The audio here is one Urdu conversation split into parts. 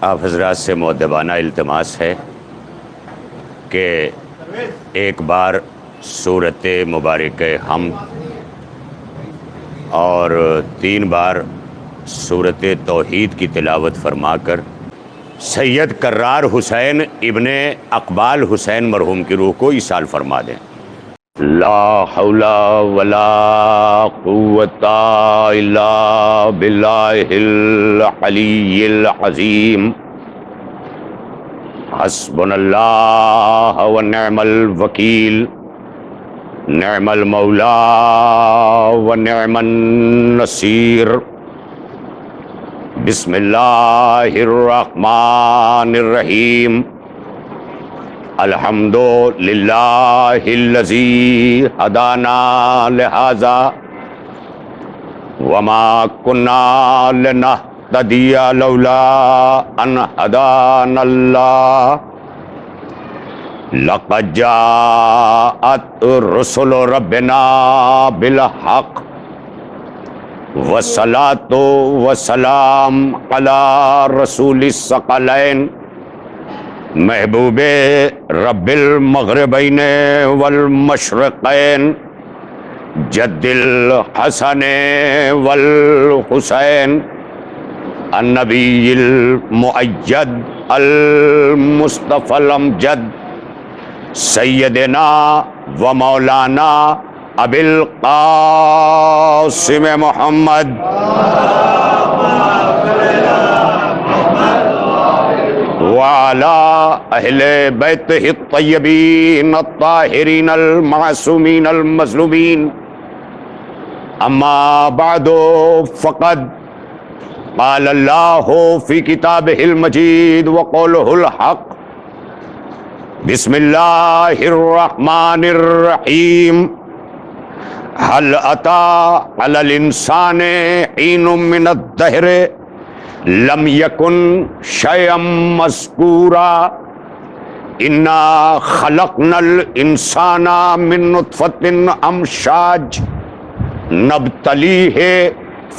آپ حضرات سے مؤدبانہ التماس ہے کہ ایک بار سورۃ مبارکہ حمد اور 3 بار سورۃ توحید کی تلاوت فرما کر سید کرار حسین ابن اقبال حسین مرحوم کی روح کو ایصال فرما دیں۔ لا حول ولا قوة الا باللہ العلی العظیم حسبنا اللہ ونعم الوکیل نعم المولا ونعم النصیر بسم اللہ الرحمن الرحیم الحمد للہ الذی ہدانا لہذا وما كنا لنہتدی لولا ان ہدانا اللہ لقد جاءت رسل ربنا بالحق والصلاة والسلام علی رسول الثقلین محبوب رب المغربین والمشرقین جد الحسن والحسین النبی المؤید المصطفى الامجد سیدنا و مولانا ابی القاسم محمد وعلى اہل بیتہ الطیبین الطاہرین المعصومین المظلومین اما بعد فقد قال اللہ فی کتابہ المجید وقولہ الحق بسم اللہ الرحمن الرحیم هل أتى على الإنسان حين من الدهر لم يكن شيئا مذكورا إنا خلقنا الإنسان من نطفة أمشاج نبتليه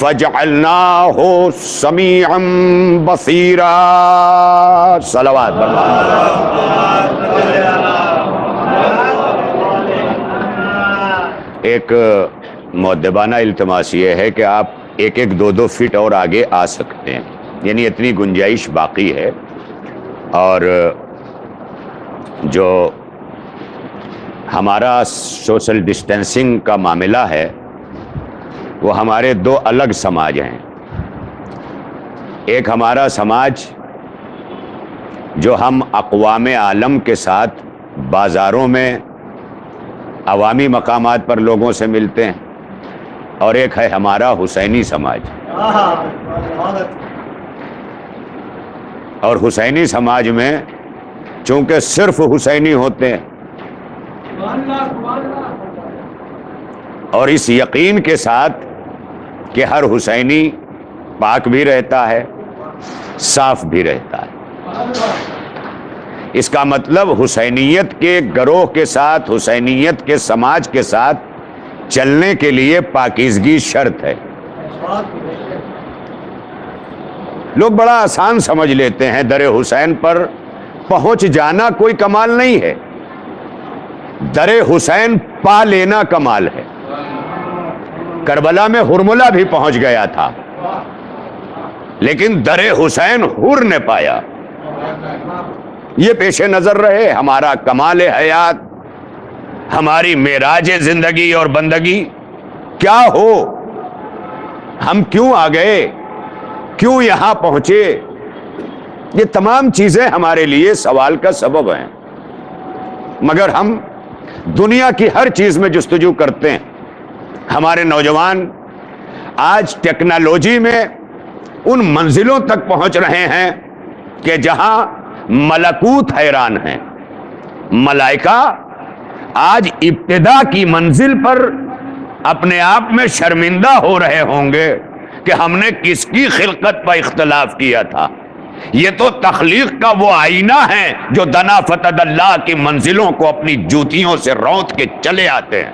فجعلناه سميعا بصيرا صلوات ایک مؤدبانہ التماس یہ ہے کہ آپ 1-2 فٹ اور آگے آ سکتے ہیں، یعنی اتنی گنجائش باقی ہے۔ اور جو ہمارا سوشل ڈسٹینسنگ کا معاملہ ہے وہ ہمارے 2 الگ سماج ہیں۔ ایک ہمارا سماج جو ہم اقوام عالم کے ساتھ بازاروں میں عوامی مقامات پر لوگوں سے ملتے ہیں، اور ایک ہے ہمارا حسینی سماج۔ اور حسینی سماج میں چونکہ صرف حسینی ہوتے ہیں اور اس یقین کے ساتھ کہ ہر حسینی پاک بھی رہتا ہے، صاف بھی رہتا ہے۔ اس کا مطلب حسینیت کے گروہ کے ساتھ، حسینیت کے سماج کے ساتھ چلنے کے لیے پاکیزگی شرط ہے۔ لوگ بڑا آسان سمجھ لیتے ہیں در حسین پر پہنچ جانا کوئی کمال نہیں ہے، در حسین پا لینا کمال ہے۔ کربلا میں ہرملہ بھی پہنچ گیا تھا، لیکن در حسین حر نے پایا۔ یہ پیش نظر رہے ہمارا کمال حیات، ہماری معراج زندگی اور بندگی کیا ہو، ہم کیوں آ گئے، کیوں یہاں پہنچے، یہ تمام چیزیں ہمارے لیے سوال کا سبب ہیں۔ مگر ہم دنیا کی ہر چیز میں جستجو کرتے ہیں۔ ہمارے نوجوان آج ٹیکنالوجی میں ان منزلوں تک پہنچ رہے ہیں کہ جہاں ملکوت حیران ہیں۔ ملائکہ آج ابتدا کی منزل پر اپنے آپ میں شرمندہ ہو رہے ہوں گے کہ ہم نے کس کی خلقت پر اختلاف کیا تھا۔ یہ تو تخلیق کا وہ آئینہ ہے جو دنا فتد اللہ کی منزلوں کو اپنی جوتیوں سے روت کے چلے آتے ہیں۔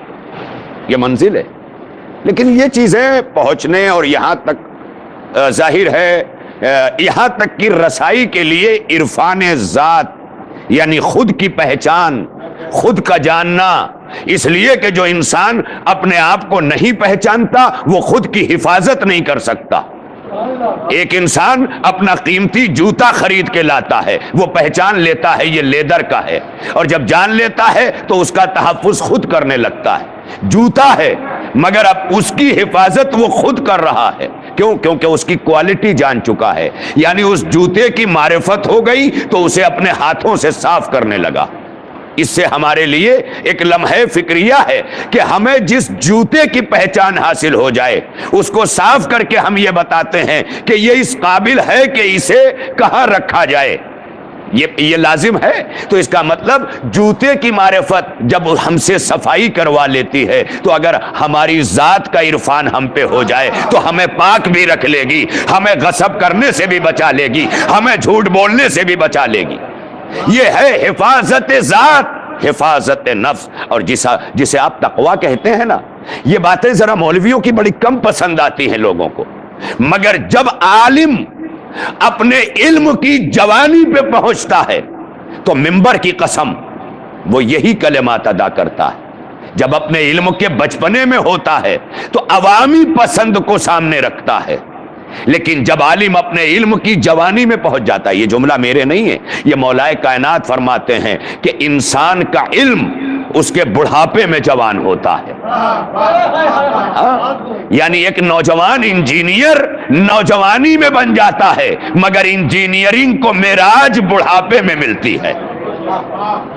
یہ منزل ہے، لیکن یہ چیزیں پہنچنے اور یہاں تک ظاہر ہے یہاں تک کہ رسائی کے لیے عرفان ذات یعنی خود کی پہچان، خود کا جاننا، اس لیے کہ جو انسان اپنے آپ کو نہیں پہچانتا وہ خود کی حفاظت نہیں کر سکتا۔ ایک انسان اپنا قیمتی جوتا خرید کے لاتا ہے، وہ پہچان لیتا ہے یہ لیدر کا ہے، اور جب جان لیتا ہے تو اس کا تحفظ خود کرنے لگتا ہے۔ جوتا ہے مگر اب اس کی حفاظت وہ خود کر رہا ہے، کیوں؟ کیونکہ اس کی کوالٹی جان چکا ہے، یعنی اس جوتے کی معرفت ہو گئی تو اسے اپنے ہاتھوں سے صاف کرنے لگا۔ اس سے ہمارے لیے ایک لمحہ فکریہ ہے کہ ہمیں جس جوتے کی پہچان حاصل ہو جائے اس کو صاف کر کے ہم یہ بتاتے ہیں کہ یہ اس قابل ہے کہ اسے کہاں رکھا جائے، یہ لازم ہے۔ تو اس کا مطلب جوتے کی معرفت جب ہم سے صفائی کروا لیتی ہے تو اگر ہماری ذات کا عرفان ہم پہ ہو جائے تو ہمیں پاک بھی رکھ لے گی، ہمیں غصب کرنے سے بھی بچا لے گی، ہمیں جھوٹ بولنے سے بھی بچا لے گی۔ یہ ہے حفاظت ذات، حفاظت نفس، اور جسے آپ تقویٰ کہتے ہیں نا، یہ باتیں ذرا مولویوں کی بڑی کم پسند آتی ہیں لوگوں کو، مگر جب عالم اپنے علم کی جوانی پہ پہنچتا ہے تو منبر کی قسم وہ یہی کلمات ادا کرتا ہے۔ جب اپنے علم کے بچپنے میں ہوتا ہے تو عوامی پسند کو سامنے رکھتا ہے، لیکن جب عالم اپنے علم کی جوانی میں پہنچ جاتا ہے، یہ جملہ میرے نہیں ہے، یہ مولا کائنات فرماتے ہیں کہ انسان کا علم اس کے بڑھاپے میں جوان ہوتا ہے۔ یعنی ایک نوجوان انجینئر نوجوانی میں بن جاتا ہے، مگر انجینئرنگ کو معراج بڑھاپے میں ملتی ہے۔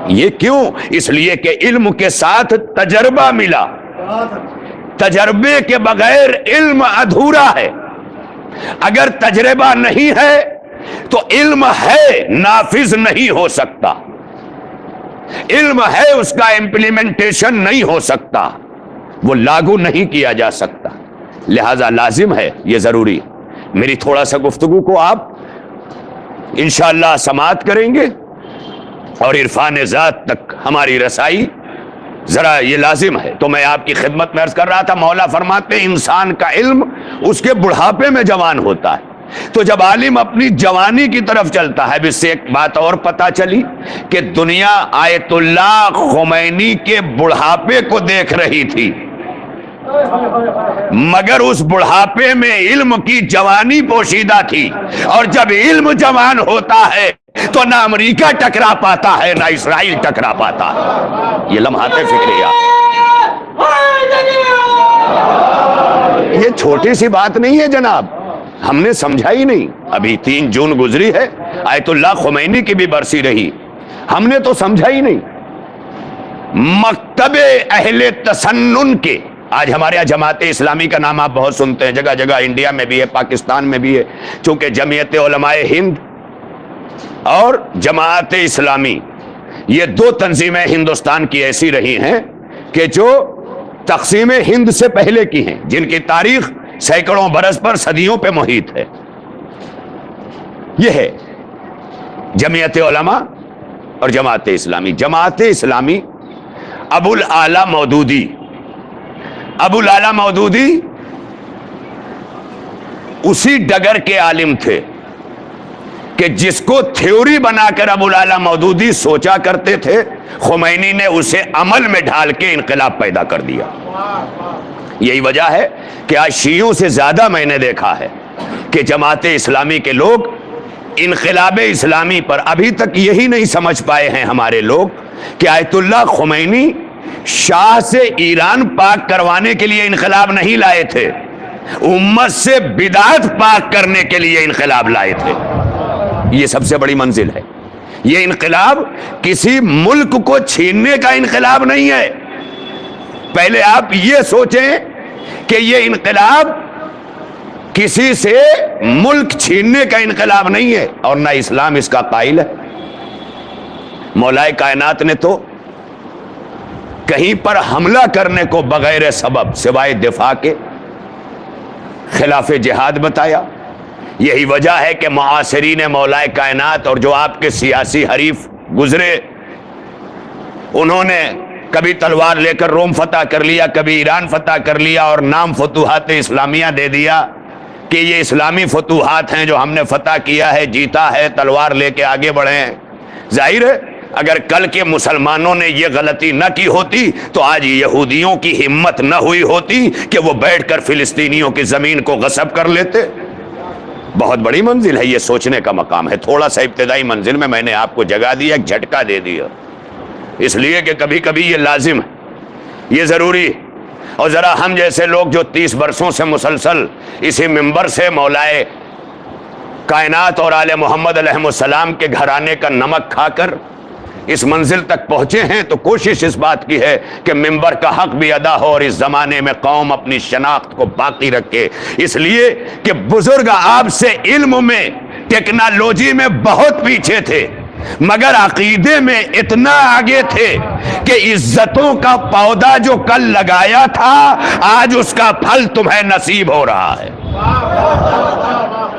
یہ کیوں؟ اس لیے کہ علم کے ساتھ تجربہ ملا، تجربے کے بغیر علم ادھورا ہے۔ اگر تجربہ نہیں ہے تو علم ہے نافذ نہیں ہو سکتا، علم ہے اس کا امپلیمنٹیشن نہیں ہو سکتا، وہ لاگو نہیں کیا جا سکتا۔ لہذا لازم ہے، یہ ضروری ہے۔ میری تھوڑا سا گفتگو کو آپ انشاءاللہ سماعت کریں گے اور عرفان ذات تک ہماری رسائی ذرا یہ لازم ہے۔ تو میں آپ کی خدمت میں عرض کر رہا تھا، مولا فرماتے ہیں انسان کا علم اس کے بڑھاپے میں جوان ہوتا ہے۔ تو جب عالم اپنی جوانی کی طرف چلتا ہے، اس سے ایک بات اور پتہ چلی کہ دنیا آیت اللہ خمینی کے بڑھاپے کو دیکھ رہی تھی، مگر اس بڑھاپے میں علم کی جوانی پوشیدہ تھی، اور جب علم جوان ہوتا ہے تو نہ امریکہ ٹکرا پاتا ہے نہ اسرائیل ٹکرا پاتا ہے۔ یہ لمحات فکریہ، یہ چھوٹی سی بات نہیں ہے جناب، ہم نے سمجھا ہی نہیں۔ ابھی 3 جون گزری ہے، آیت اللہ خمینی کی بھی برسی رہی، ہم نے تو سمجھا ہی نہیں۔ مکتب اہل تسنن کے، آج ہمارے یہاں جماعت اسلامی کا نام آپ بہت سنتے ہیں، جگہ جگہ انڈیا میں بھی ہے، پاکستان میں بھی ہے، چونکہ جمعیت علماء ہند اور جماعت اسلامی یہ 2 تنظیمیں ہندوستان کی ایسی رہی ہیں کہ جو تقسیم ہند سے پہلے کی ہیں، جن کی تاریخ سینکڑوں برس پر صدیوں پہ محیط ہے۔ یہ ہے جمعیت علماء اور جماعت اسلامی۔ جماعت اسلامی ابو الاعلی مودودی، ابو الاعلی مودودی اسی ڈگر کے عالم تھے کہ جس کو تھیوری بنا کر ابو الاعلی مودودی سوچا کرتے تھے، خمینی نے اسے عمل میں ڈھال کے انقلاب پیدا کر دیا۔ یہی وجہ ہے کہ آج شیعوں سے زیادہ میں نے دیکھا ہے کہ جماعت اسلامی کے لوگ انقلاب اسلامی پر ابھی تک یہی نہیں سمجھ پائے ہیں ہمارے لوگ کہ آیت اللہ خمینی شاہ سے ایران پاک کروانے کے لیے انقلاب نہیں لائے تھے، امت سے بدعت پاک کرنے کے لیے انقلاب لائے تھے۔ یہ سب سے بڑی منزل ہے۔ یہ انقلاب کسی ملک کو چھیننے کا انقلاب نہیں ہے۔ پہلے آپ یہ سوچیں کہ یہ انقلاب کسی سے ملک چھیننے کا انقلاب نہیں ہے، اور نہ اسلام اس کا قائل ہے۔ مولا کائنات نے تو کہیں پر حملہ کرنے کو بغیر سبب سوائے دفاع کے خلاف جہاد بتایا۔ یہی وجہ ہے کہ معاصرین مولا کائنات اور جو آپ کے سیاسی حریف گزرے، انہوں نے کبھی تلوار لے کر روم فتح کر لیا، کبھی ایران فتح کر لیا اور نام فتوحات اسلامیہ دے دیا، کہ یہ اسلامی فتوحات ہیں جو ہم نے فتح کیا ہے، جیتا ہے، تلوار لے کے آگے بڑھے ہیں۔ ظاہر ہے اگر کل کے مسلمانوں نے یہ غلطی نہ کی ہوتی تو آج یہودیوں کی ہمت نہ ہوئی ہوتی کہ وہ بیٹھ کر فلسطینیوں کی زمین کو غصب کر لیتے۔ بہت بڑی منزل ہے، یہ سوچنے کا مقام ہے۔ تھوڑا سا ابتدائی منزل میں نے آپ کو جگہ دیا، ایک جھٹکا دے دیا، اس لیے کہ کبھی کبھی یہ لازم ہے، یہ ضروری ہے۔ اور ذرا ہم جیسے لوگ جو 30 برسوں سے مسلسل اسی منبر سے مولائے کائنات اور آل محمد علیہ السلام کے گھرانے کا نمک کھا کر اس منزل تک پہنچے ہیں، تو کوشش اس بات کی ہے کہ منبر کا حق بھی ادا ہو اور اس زمانے میں قوم اپنی شناخت کو باقی رکھے، اس لیے کہ بزرگ آپ سے علم میں، ٹیکنالوجی میں بہت پیچھے تھے، مگر عقیدے میں اتنا آگے تھے کہ عزتوں کا پودا جو کل لگایا تھا آج اس کا پھل تمہیں نصیب ہو رہا ہے۔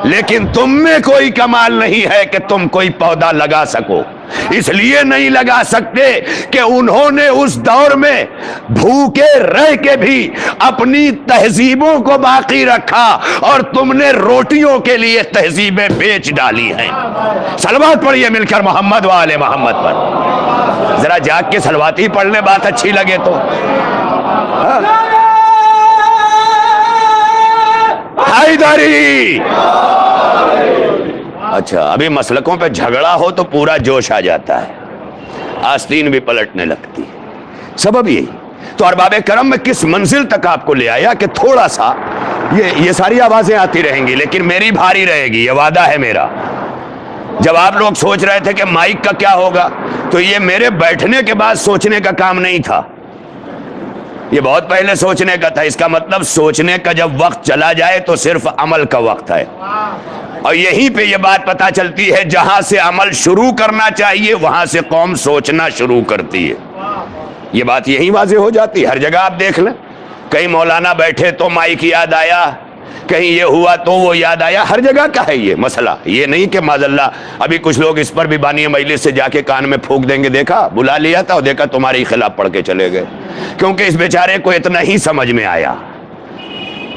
لیکن تم میں کوئی کمال نہیں ہے کہ تم کوئی پودا لگا سکو، اس لیے نہیں لگا سکتے کہ انہوں نے اس دور میں بھوکے رہ کے بھی اپنی تہذیبوں کو باقی رکھا اور تم نے روٹیوں کے لیے تہذیبیں بیچ ڈالی ہیں۔ صلوات پڑھیے مل کر محمد و آل محمد پر، ذرا جاگ کے صلوات ہی پڑھ لیں، بات اچھی لگے تو۔ حیدری! اچھا، ابھی مسلکوں پہ جھگڑا ہو تو پورا جوش آ جاتا ہے، آستین بھی پلٹنے لگتی ہے، سبب یہی۔ تو ارباب کرم میں کس منزل تک آپ کو لے آیا کہ تھوڑا سا یہ ساری آوازیں آتی رہیں گی لیکن میری بھاری رہے گی، یہ وعدہ ہے میرا۔ جب آپ لوگ سوچ رہے تھے کہ مائک کا کیا ہوگا تو یہ میرے بیٹھنے کے بعد سوچنے کا کام نہیں تھا، یہ بہت پہلے سوچنے کا تھا۔ اس کا مطلب سوچنے کا جب وقت چلا جائے تو صرف عمل کا وقت ہے، اور یہیں پہ یہ بات پتہ چلتی ہے جہاں سے عمل شروع کرنا چاہیے وہاں سے قوم سوچنا شروع کرتی ہے۔ یہ بات یہیں واضح ہو جاتی ہے، ہر جگہ آپ دیکھ لیں، کہیں مولانا بیٹھے تو مائک یاد آیا، کہیں یہ ہوا تو وہ یاد آیا، ہر جگہ کا ہے یہ مسئلہ۔ یہ نہیں کہ معذاللہ ابھی کچھ لوگ اس پر بھی بانی مجلس سے جا کے کان میں پھونک دیں گے، دیکھا بلا لیا تھا اور دیکھا تمہارے خلاف پڑھ کے چلے گئے، کیونکہ اس بیچارے کو اتنا ہی سمجھ میں آیا،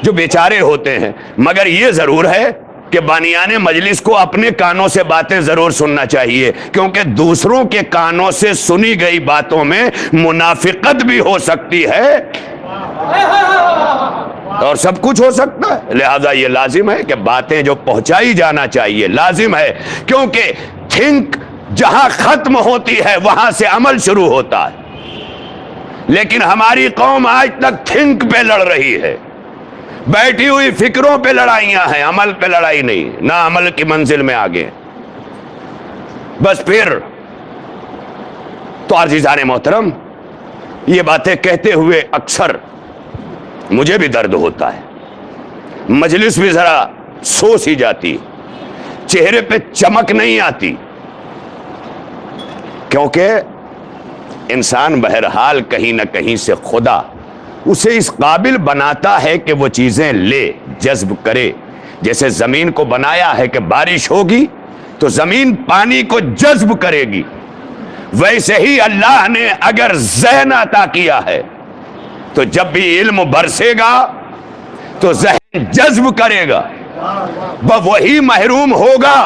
جو بیچارے ہوتے ہیں۔ مگر یہ ضرور ہے کہ بانیان مجلس کو اپنے کانوں سے باتیں ضرور سننا چاہیے، کیونکہ دوسروں کے کانوں سے سنی گئی باتوں میں منافقت بھی ہو سکتی ہے اور سب کچھ ہو سکتا ہے، لہذا یہ لازم ہے کہ باتیں جو پہنچائی جانا چاہیے لازم ہے، کیونکہ تھنک جہاں ختم ہوتی ہے وہاں سے عمل شروع ہوتا ہے۔ لیکن ہماری قوم آج تک تھنک پہ لڑ رہی ہے، بیٹھی ہوئی فکروں پہ لڑائیاں ہیں، عمل پہ لڑائی نہیں، نہ عمل کی منزل میں آگے۔ بس پھر تو عزیزان محترم، یہ باتیں کہتے ہوئے اکثر مجھے بھی درد ہوتا ہے، مجلس بھی ذرا سو سی جاتی، چہرے پہ چمک نہیں آتی، کیونکہ انسان بہرحال کہیں نہ کہیں سے خدا اسے اس قابل بناتا ہے کہ وہ چیزیں لے، جذب کرے۔ جیسے زمین کو بنایا ہے کہ بارش ہوگی تو زمین پانی کو جذب کرے گی، ویسے ہی اللہ نے اگر ذہن عطا کیا ہے تو جب بھی علم برسے گا تو ذہن جذب کرے گا، وہی محروم ہوگا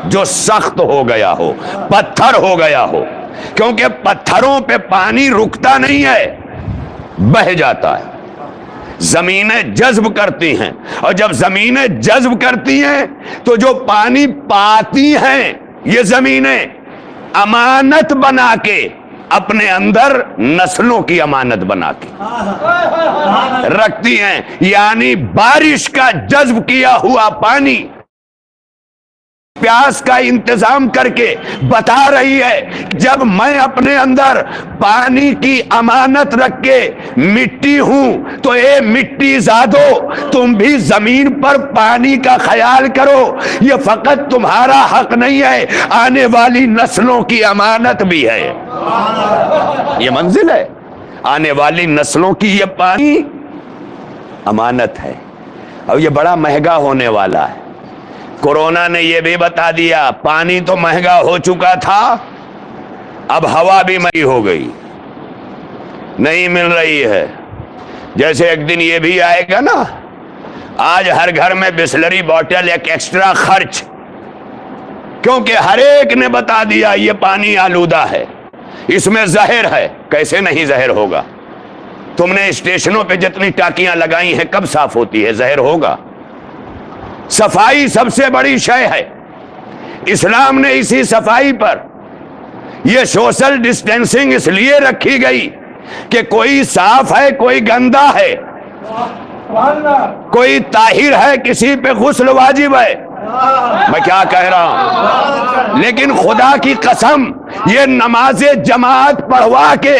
جو سخت ہو گیا ہو، پتھر ہو گیا ہو، کیونکہ پتھروں پہ پانی رکتا نہیں ہے، بہہ جاتا ہے۔ زمینیں جذب کرتی ہیں، اور جب زمینیں جذب کرتی ہیں تو جو پانی پاتی ہیں یہ زمینیں امانت بنا کے اپنے اندر نسلوں کی امانت بنا کے رکھتی ہیں، یعنی بارش کا جذب کیا ہوا پانی پیاس کا انتظام کر کے بتا رہی ہے جب میں اپنے اندر پانی کی امانت رکھ کے مٹی ہوں تو اے مٹی زادو تم بھی زمین پر پانی کا خیال کرو، یہ فقط تمہارا حق نہیں ہے، آنے والی نسلوں کی امانت بھی ہے، یہ منزل ہے، آنے والی نسلوں کی یہ پانی امانت ہے، اور یہ بڑا مہنگا ہونے والا ہے۔ کورونا نے یہ بھی بتا دیا، پانی تو مہنگا ہو چکا تھا، اب ہوا بھی مہنگی ہو گئی، نہیں مل رہی ہے۔ جیسے ایک دن یہ بھی آئے گا نا، آج ہر گھر میں بسلری بوٹل ایک ایکسٹرا خرچ، کیونکہ ہر ایک نے بتا دیا یہ پانی آلودہ ہے، اس میں زہر ہے۔ کیسے نہیں زہر ہوگا؟ تم نے اسٹیشنوں پہ جتنی ٹاکیاں لگائی ہیں کب صاف ہوتی ہے؟ زہر ہوگا۔ صفائی سب سے بڑی شے ہے، اسلام نے اسی صفائی پر یہ سوشل ڈسٹینسنگ اس لیے رکھی گئی کہ کوئی صاف ہے کوئی گندا ہے، کوئی طاہر ہے کسی پہ غسل واجب ہے۔ میں کیا کہہ رہا ہوں؟ لیکن خدا کی قسم یہ نماز جماعت پڑھوا کے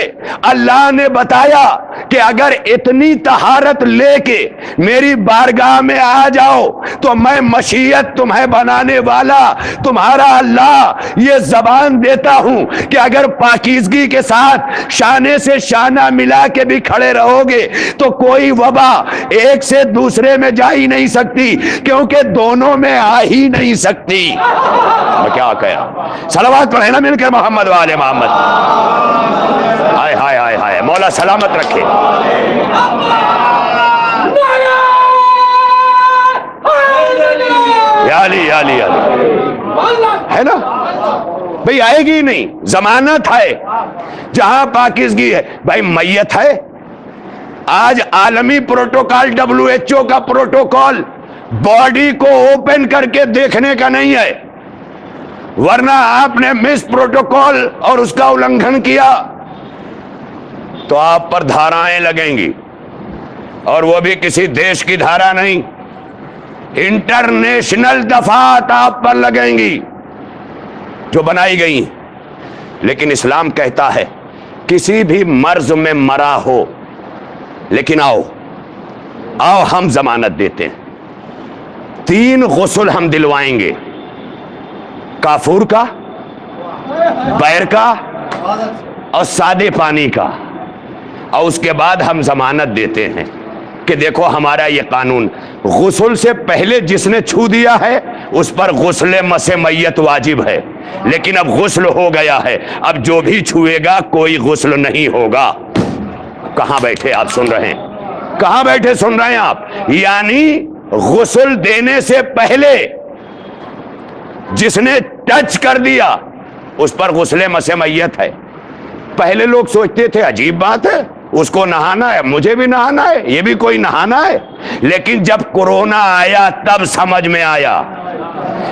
اللہ نے بتایا کہ اگر اتنی طہارت لے کے میری بارگاہ میں آ جاؤ تو میں مشیت تمہیں بنانے والا تمہارا اللہ یہ زبان دیتا ہوں کہ اگر پاکیزگی کے ساتھ شانے سے شانہ ملا کے بھی کھڑے رہو گے تو کوئی وبا ایک سے دوسرے میں جا ہی نہیں سکتی، کیونکہ دونوں میں آ ہی نہیں سکتی۔ میں کیا کہہ رہا ہوں؟ صلوات پڑھیں نا مل کر محمد وآل محمد۔ ہائے ہائے ہائے ہائے، مولا سلامت رکھے۔ یا علی یا علی یا علی، ہے نا بھئی؟ آئے گی نہیں، ضمانت ہے جہاں پاکیزگی ہے۔ بھائی میت ہے، آج عالمی پروٹوکول WHO کا پروٹوکول باڈی کو اوپن کر کے دیکھنے کا نہیں ہے، ورنہ آپ نے مس پروٹوکول اور اس کا النگھن کیا تو آپ پر دھارائیں لگیں گی، اور وہ بھی کسی دیش کی دھارا نہیں، انٹرنیشنل دفعات آپ پر لگیں گی جو بنائی گئی۔ لیکن اسلام کہتا ہے کسی بھی مرض میں مرا ہو لیکن آؤ ہم ضمانت دیتے ہیں، 3 غسل ہم دلوائیں گے، کافور کا، بیر کا اور سادے پانی کا، اور اس کے بعد ہم ضمانت دیتے ہیں کہ دیکھو ہمارا یہ قانون، غسل سے پہلے جس نے چھو دیا ہے اس پر غسل مس میت واجب ہے، لیکن اب غسل ہو گیا ہے، اب جو بھی چھوئے گا کوئی غسل نہیں ہوگا۔ کہاں بیٹھے آپ سن رہے ہیں؟ کہاں بیٹھے سن رہے ہیں آپ؟ یعنی غسل دینے سے پہلے جس نے ٹچ کر دیا اس پر غسل مس میت ہے۔ پہلے لوگ سوچتے تھے عجیب بات ہے، اس کو نہانا ہے، مجھے بھی نہانا ہے، یہ بھی کوئی نہانا ہے۔ لیکن جب کورونا آیا تب سمجھ میں آیا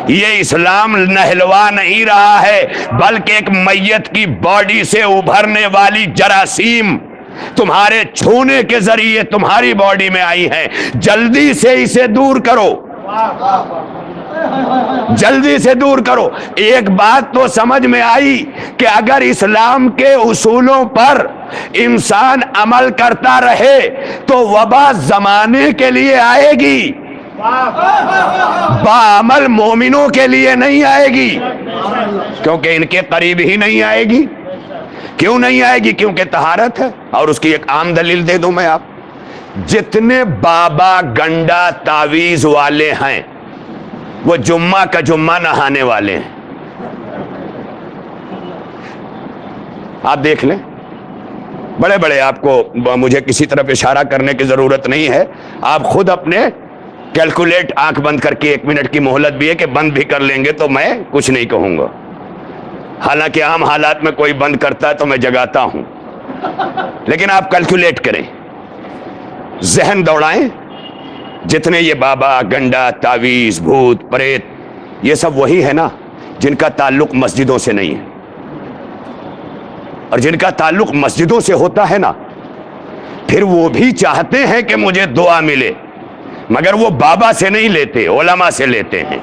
یہ اسلام نہلوا نہیں رہا ہے، بلکہ ایک میت کی باڈی سے ابھرنے والی جراثیم تمہارے چھونے کے ذریعے تمہاری باڈی میں آئی ہیں، جلدی سے اسے دور کرو، جلدی سے دور کرو۔ ایک بات تو سمجھ میں آئی کہ اگر اسلام کے اصولوں پر انسان عمل کرتا رہے تو وبا زمانے کے لیے آئے گی، باعمل مومنوں کے لیے نہیں آئے گی، کیونکہ ان کے قریب ہی نہیں آئے گی۔ کیوں نہیں آئے گی؟ کیونکہ طہارت ہے۔ اور اس کی ایک عام دلیل دے دوں میں آپ، جتنے بابا گنڈا تعویذ والے ہیں وہ جمعہ کا جمعہ نہانے والے ہیں، آپ دیکھ لیں۔ بڑے بڑے، آپ کو مجھے کسی طرف اشارہ کرنے کی ضرورت نہیں ہے، آپ خود اپنے کیلکولیٹ، آنکھ بند کر کے 1 منٹ کی مہلت بھی ہے کہ بند بھی کر لیں گے تو میں کچھ نہیں کہوں گا، حالانکہ عام حالات میں کوئی بند کرتا ہے تو میں جگاتا ہوں، لیکن آپ کیلکولیٹ کریں، ذہن دوڑائیں، جتنے یہ بابا گنڈا تعویذ بھوت پریت یہ سب وہی ہے نا جن کا تعلق مسجدوں سے نہیں ہے، اور جن کا تعلق مسجدوں سے ہوتا ہے نا پھر وہ بھی چاہتے ہیں کہ مجھے دعا ملے، مگر وہ بابا سے نہیں لیتے، علماء سے لیتے ہیں،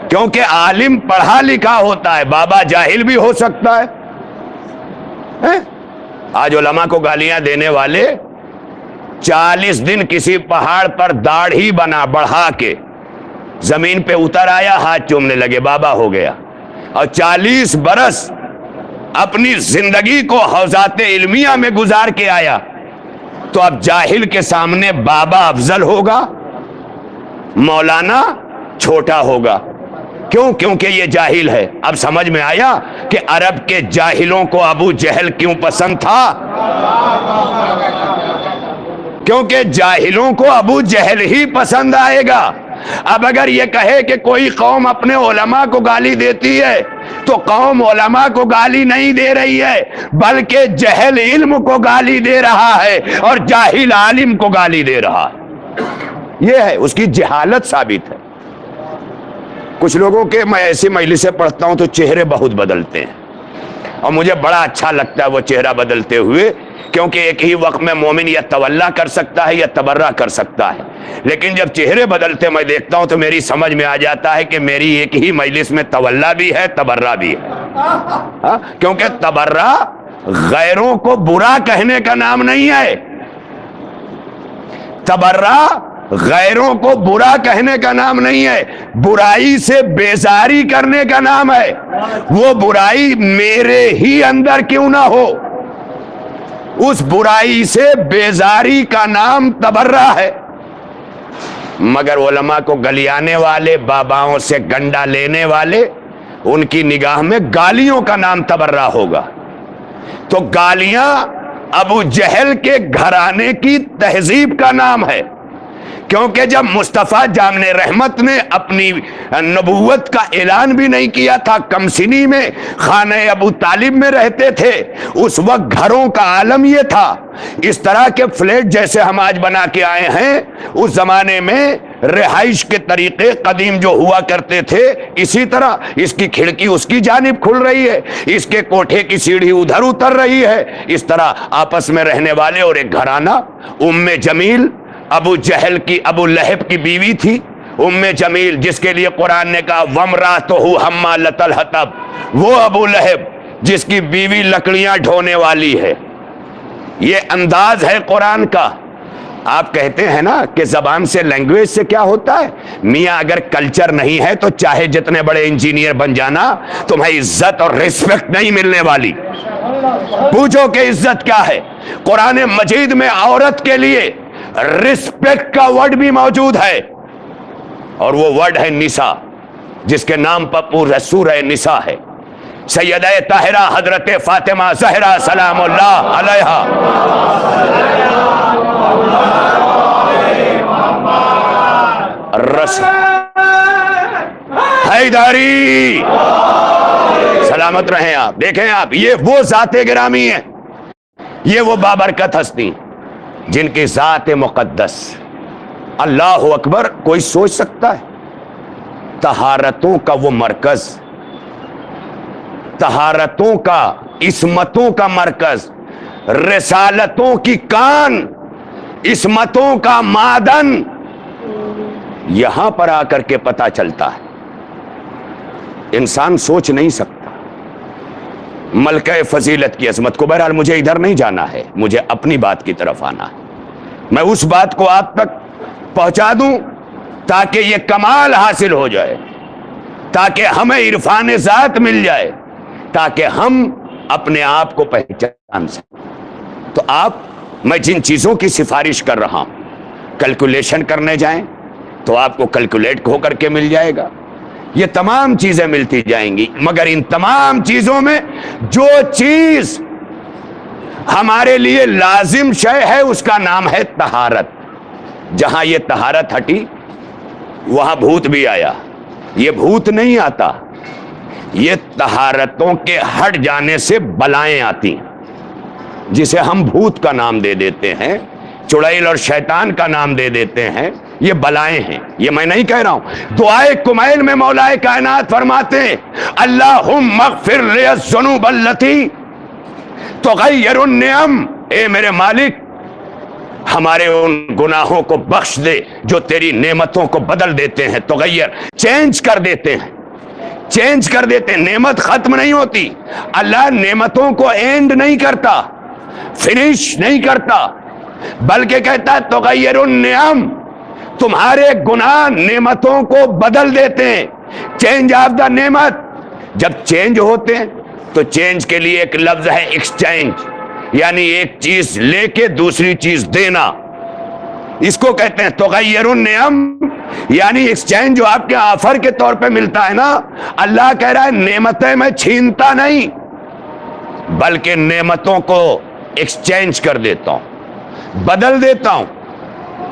کیونکہ عالم پڑھا لکھا ہوتا ہے، بابا جاہل بھی ہو سکتا ہے۔ آج علماء کو گالیاں دینے والے 40 دن کسی پہاڑ پر داڑھی بنا بڑھا کے زمین پہ اتر آیا، ہاتھ چومنے لگے، بابا ہو گیا، اور 40 برس اپنی زندگی کو حوزات علمیہ میں گزار کے آیا، تو اب جاہل کے سامنے بابا افضل ہوگا، مولانا چھوٹا ہوگا۔ کیوں؟ کیونکہ یہ جاہل ہے۔ اب سمجھ میں آیا کہ عرب کے جاہلوں کو ابو جہل کیوں پسند تھا؟ کیونکہ جاہلوں کو ابو جہل ہی پسند آئے گا۔ اب اگر یہ کہے کہ کوئی قوم اپنے علماء کو گالی دیتی ہے تو قوم علماء کو گالی نہیں دے رہی ہے، بلکہ جہل علم کو گالی دے رہا ہے اور جاہل عالم کو گالی دے رہا ہے۔ یہ ہے، اس کی جہالت ثابت ہے۔ کچھ لوگوں کے میں ایسی مجلسیں پڑھتا ہوں تو چہرے بہت بدلتے ہیں، اور مجھے بڑا اچھا لگتا ہے وہ چہرہ بدلتے ہوئے، کیونکہ ایک ہی وقت میں مومن یا تولا کر سکتا ہے یا تبرہ کر سکتا ہے، لیکن جب چہرے بدلتے میں دیکھتا ہوں تو میری سمجھ میں آ جاتا ہے کہ میری ایک ہی مجلس میں تولا بھی ہے، تبرہ بھی ہے۔ کیونکہ تبرہ غیروں کو برا کہنے کا نام نہیں ہے، تبرہ غیروں کو برا کہنے کا نام نہیں ہے، برائی سے بیزاری کرنے کا نام ہے۔ وہ برائی میرے ہی اندر کیوں نہ ہو، اس برائی سے بیزاری کا نام تبرہ ہے۔ مگر علماء کو گلیانے والے، باباؤں سے گنڈا لینے والے، ان کی نگاہ میں گالیوں کا نام تبرہ ہوگا۔ تو گالیاں ابو جہل کے گھرانے کی تہذیب کا نام ہے، کیونکہ جب مصطفیٰ جامن رحمت نے اپنی نبوت کا اعلان بھی نہیں کیا تھا، کم سنی میں خانہ ابو طالب میں رہتے تھے، اس وقت گھروں کا عالم یہ تھا۔ اس طرح کے فلیٹ جیسے ہم آج بنا کے آئے ہیں، اس زمانے میں رہائش کے طریقے قدیم جو ہوا کرتے تھے، اسی طرح اس کی کھڑکی اس کی جانب کھل رہی ہے، اس کے کوٹھے کی سیڑھی ادھر اتر رہی ہے، اس طرح آپس میں رہنے والے۔ اور ایک گھرانہ، ام جمیل ابو جہل کی، ابو لہب کی بیوی تھی، ام جمیل، جس کے لیے قرآن نے کہا وَامْرَأَتُهُ حَمَّالَةَ الْحَطَبِ، وہ ابو لہب جس کی بیوی لکڑیاں ڈھونے والی ہے۔ یہ انداز ہے قرآن کا۔ آپ کہتے ہیں نا کہ زبان سے، لینگویج سے کیا ہوتا ہے میاں، اگر کلچر نہیں ہے تو چاہے جتنے بڑے انجینئر بن جانا، تمہیں عزت اور ریسپیکٹ نہیں ملنے والی۔ پوچھو کہ عزت کیا ہے؟ قرآن مجید میں عورت کے لیے رسپیکٹ کا ورڈ بھی موجود ہے، اور وہ ورڈ ہے نساء، جس کے نام پر پورا سورہ نساء ہے۔ سیدہ طاہرہ حضرت فاطمہ زہرا سلام اللہ علیہا، حیدری، سلامت رہیں آپ۔ دیکھیں آپ، یہ وہ ذات گرامی ہے، یہ وہ بابرکت ہستی جن کی ذات مقدس، اللہ اکبر، کوئی سوچ سکتا ہے؟ طہارتوں کا وہ مرکز، طہارتوں کا، عصمتوں کا مرکز، رسالتوں کی کان، عصمتوں کا معدن، یہاں پر آ کر کے پتہ چلتا ہے۔ انسان سوچ نہیں سکتا ملکہ فضیلت کی عظمت کو۔ بہرحال مجھے ادھر نہیں جانا ہے، مجھے اپنی بات کی طرف آنا ہے۔ میں اس بات کو آپ تک پہنچا دوں تاکہ یہ کمال حاصل ہو جائے، تاکہ ہمیں عرفان ذات مل جائے، تاکہ ہم اپنے آپ کو پہچان سکیں۔ تو آپ، میں جن چیزوں کی سفارش کر رہا ہوں، کیلکولیشن کرنے جائیں تو آپ کو کیلکولیٹ ہو کر کے مل جائے گا، یہ تمام چیزیں ملتی جائیں گی۔ مگر ان تمام چیزوں میں جو چیز ہمارے لیے لازم شے ہے، اس کا نام ہے طہارت۔ جہاں یہ طہارت ہٹی وہاں بھوت بھی آیا۔ یہ بھوت نہیں آتا، یہ طہارتوں کے ہٹ جانے سے بلائیں آتی ہیں، جسے ہم بھوت کا نام دے دیتے ہیں، چڑیل اور شیطان کا نام دے دیتے ہیں، یہ بلائیں ہیں۔ یہ میں نہیں کہہ رہا ہوں، دعائے کمیل میں مولا کائنات فرماتے ہیں اللہم اغفر لی الذنوب التی تغیر النعم، اے میرے مالک ہمارے ان گناہوں کو بخش دے جو تیری نعمتوں کو بدل دیتے ہیں، تغیر، چینج کر دیتے ہیں، چینج کر دیتے ہیں۔ نعمت ختم نہیں ہوتی، اللہ نعمتوں کو اینڈ نہیں کرتا، فنش نہیں کرتا، بلکہ کہتا ہے تغیر النعم، تمہارے گناہ نعمتوں کو بدل دیتے ہیں، چینج آف دا نعمت۔ جب چینج ہوتے ہیں تو چینج کے لیے ایک لفظ ہے ایکسچینج، یعنی ایک چیز لے کے دوسری چیز دینا، اس کو کہتے ہیں تغیر النعم، یعنی ایکسچینج جو آپ کے آفر کے طور پہ ملتا ہے نا۔ اللہ کہہ رہا ہے نعمتیں میں چھینتا نہیں، بلکہ نعمتوں کو ایکسچینج کر دیتا ہوں، بدل دیتا ہوں۔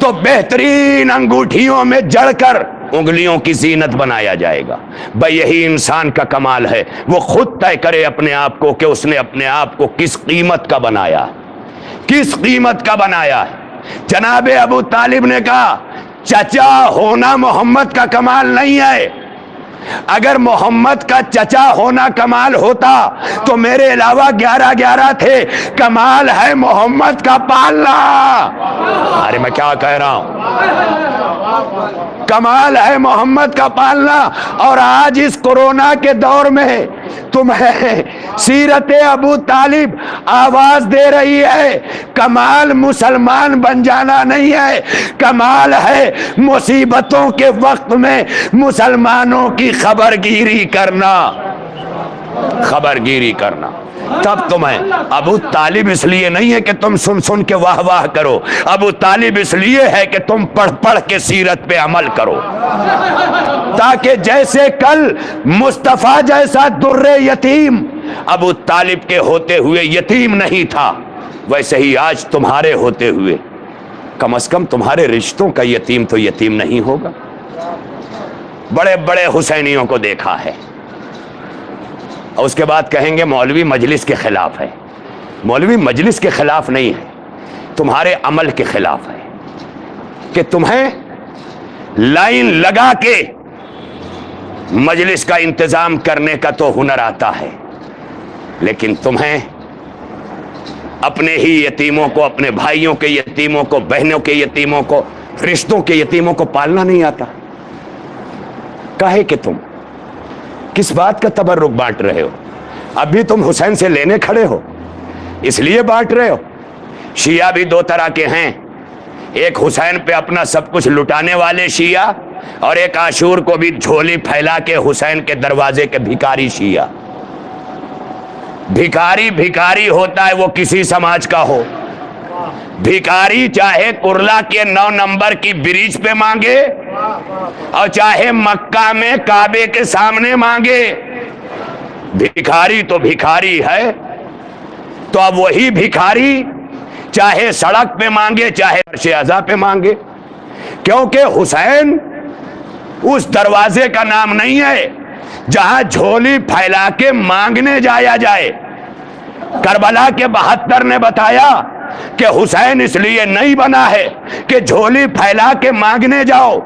تو بہترین انگوٹھیوں میں جڑ کر انگلیوں کی زینت بنایا جائے گا۔ بھائی یہی انسان کا کمال ہے، وہ خود طے کرے اپنے آپ کو کہ اس نے اپنے آپ کو کس قیمت کا بنایا، کس قیمت کا بنایا ہے۔ جناب ابو طالب نے کہا چچا ہونا محمد کا کمال نہیں ہے، اگر محمد کا چچا ہونا کمال ہوتا تو میرے علاوہ 11 تھے، کمال ہے محمد کا پالنا۔ ارے میں کیا کہہ رہا ہوں، کمال ہے محمد کا پالنا۔ اور آج اس کورونا کے دور میں تمہیں سیرت ابو طالب آواز دے رہی ہے، کمال مسلمان بن جانا نہیں ہے، کمال ہے مصیبتوں کے وقت میں مسلمانوں کی خبرگیری کرنا، خبرگیری کرنا۔ تب تمہیں ابو طالب اس لیے نہیں ہے کہ تم سن سن کے واہ واہ کرو، ابو طالب اس لیے ہے کہ تم پڑھ پڑھ کے سیرت پہ عمل کرو، تاکہ جیسے کل مصطفیٰ جیسا در یتیم ابو طالب کے ہوتے ہوئے یتیم نہیں تھا، ویسے ہی آج تمہارے ہوتے ہوئے کم از کم تمہارے رشتوں کا یتیم تو یتیم نہیں ہوگا۔ بڑے بڑے حسینیوں کو دیکھا ہے، اور اس کے بعد کہیں گے مولوی مجلس کے خلاف ہے۔ مولوی مجلس کے خلاف نہیں ہے، تمہارے عمل کے خلاف ہے کہ تمہیں لائن لگا کے مجلس کا انتظام کرنے کا تو ہنر آتا ہے، لیکن تمہیں اپنے ہی یتیموں کو، اپنے بھائیوں کے یتیموں کو، بہنوں کے یتیموں کو، رشتوں کے یتیموں کو پالنا نہیں آتا۔ کہے کہ تم کس بات کا تبرک بانٹ رہے ہو؟ ابھی تم حسین سے لینے کھڑے ہو، اس لیے بانٹ رہے ہو۔ شیعہ بھی دو طرح کے ہیں، ایک حسین پہ اپنا سب کچھ لٹانے والے شیعہ، اور ایک عاشور کو بھی جھولی پھیلا کے حسین کے دروازے کے بھکاری شیعہ۔ بھکاری بھکاری ہوتا ہے وہ کسی سماج کا ہو، بھکاری چاہے کرلا کے 9 نمبر کی بریج پہ مانگے اور چاہے مکہ میں کعبے کے سامنے مانگے، بھکاری تو بھکاری ہے۔ تو اب وہی بھکاری چاہے سڑک پہ مانگے چاہے عرش عزا پہ مانگے، کیونکہ حسین اس دروازے کا نام نہیں ہے جہاں جھولی پھیلا کے مانگنے جایا جائے۔ کربلا کے 72 نے بتایا کہ حسین اس لیے نہیں بنا ہے کہ جھولی پھیلا کے مانگنے جاؤ،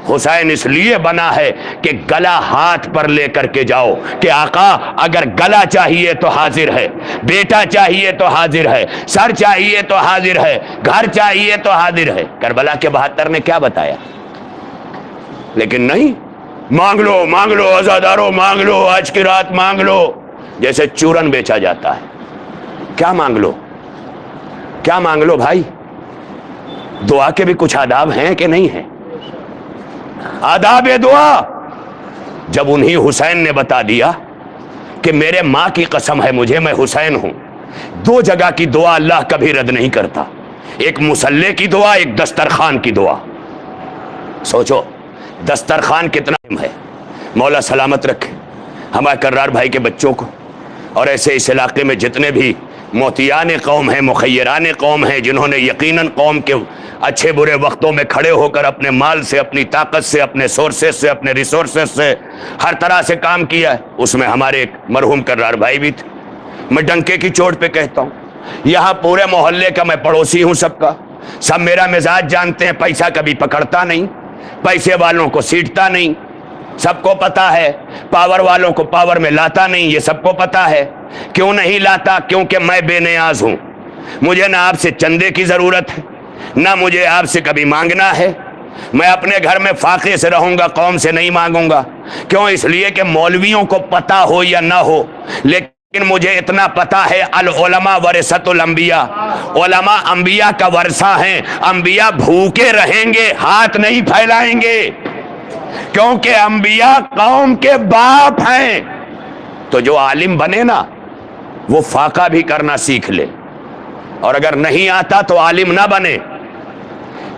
حسین اس لیے بنا ہے کہ گلا ہاتھ پر لے کر کے جاؤ کہ آقا اگر گلا چاہیے تو حاضر ہے، بیٹا چاہیے تو حاضر ہے، سر چاہیے تو حاضر ہے، گھر چاہیے تو حاضر ہے۔ کربلا کے 72 نے کیا بتایا؟ لیکن نہیں، مانگ لو مانگ لو عزادارو، مانگ لو آج کی رات مانگ لو، جیسے چورن بیچا جاتا ہے۔ کیا مانگ لو؟ کیا مانگ لو بھائی؟ دعا کے بھی کچھ آداب ہیں کہ نہیں ہیں؟ آداب دعا جب انہی حسین نے بتا دیا کہ میرے ماں کی قسم ہے مجھے، میں حسین ہوں، 2 جگہ کی دعا اللہ کبھی رد نہیں کرتا، ایک مصلی کی دعا، ایک دسترخوان کی دعا۔ سوچو دسترخوان کتنا اہم ہے۔ مولا سلامت رکھے ہمارے کرار بھائی کے بچوں کو، اور ایسے اس علاقے میں جتنے بھی موتیان قوم ہیں، مخیران قوم ہیں، جنہوں نے یقیناً قوم کے اچھے برے وقتوں میں کھڑے ہو کر اپنے مال سے، اپنی طاقت سے، اپنے سورسز سے، اپنے ریسورسز سے ہر طرح سے کام کیا ہے۔ اس میں ہمارے ایک مرحوم کرار بھائی بھی تھے۔ میں ڈنکے کی چوٹ پہ کہتا ہوں، یہاں پورے محلے کا میں پڑوسی ہوں، سب کا، سب میرا مزاج جانتے ہیں، پیسہ کبھی پکڑتا نہیں، پیسے والوں کو سیٹتا نہیں، سب کو پتا ہے، پاور والوں کو پاور میں لاتا نہیں، یہ سب کو پتا ہے۔ کیوں نہیں لاتا؟ کیونکہ میں بے نیاز ہوں، مجھے نہ آپ سے چندے کی ضرورت ہے، نہ مجھے آپ سے کبھی مانگنا ہے۔ میں اپنے گھر میں فاقے سے رہوں گا، قوم سے نہیں مانگوں گا۔ کیوں؟ اس لیے کہ مولویوں کو پتا ہو یا نہ ہو، لیکن مجھے اتنا پتا ہے العلماء ورثۃ الانبیاء، علماء انبیاء کا ورثہ ہیں، انبیاء بھوکے رہیں گے، ہاتھ نہیں پھیلائیں گے، کیونکہ انبیاء قوم کے باپ ہیں۔ تو جو عالم بنے نا وہ فاقہ بھی کرنا سیکھ لے، اور اگر نہیں آتا تو عالم نہ بنے،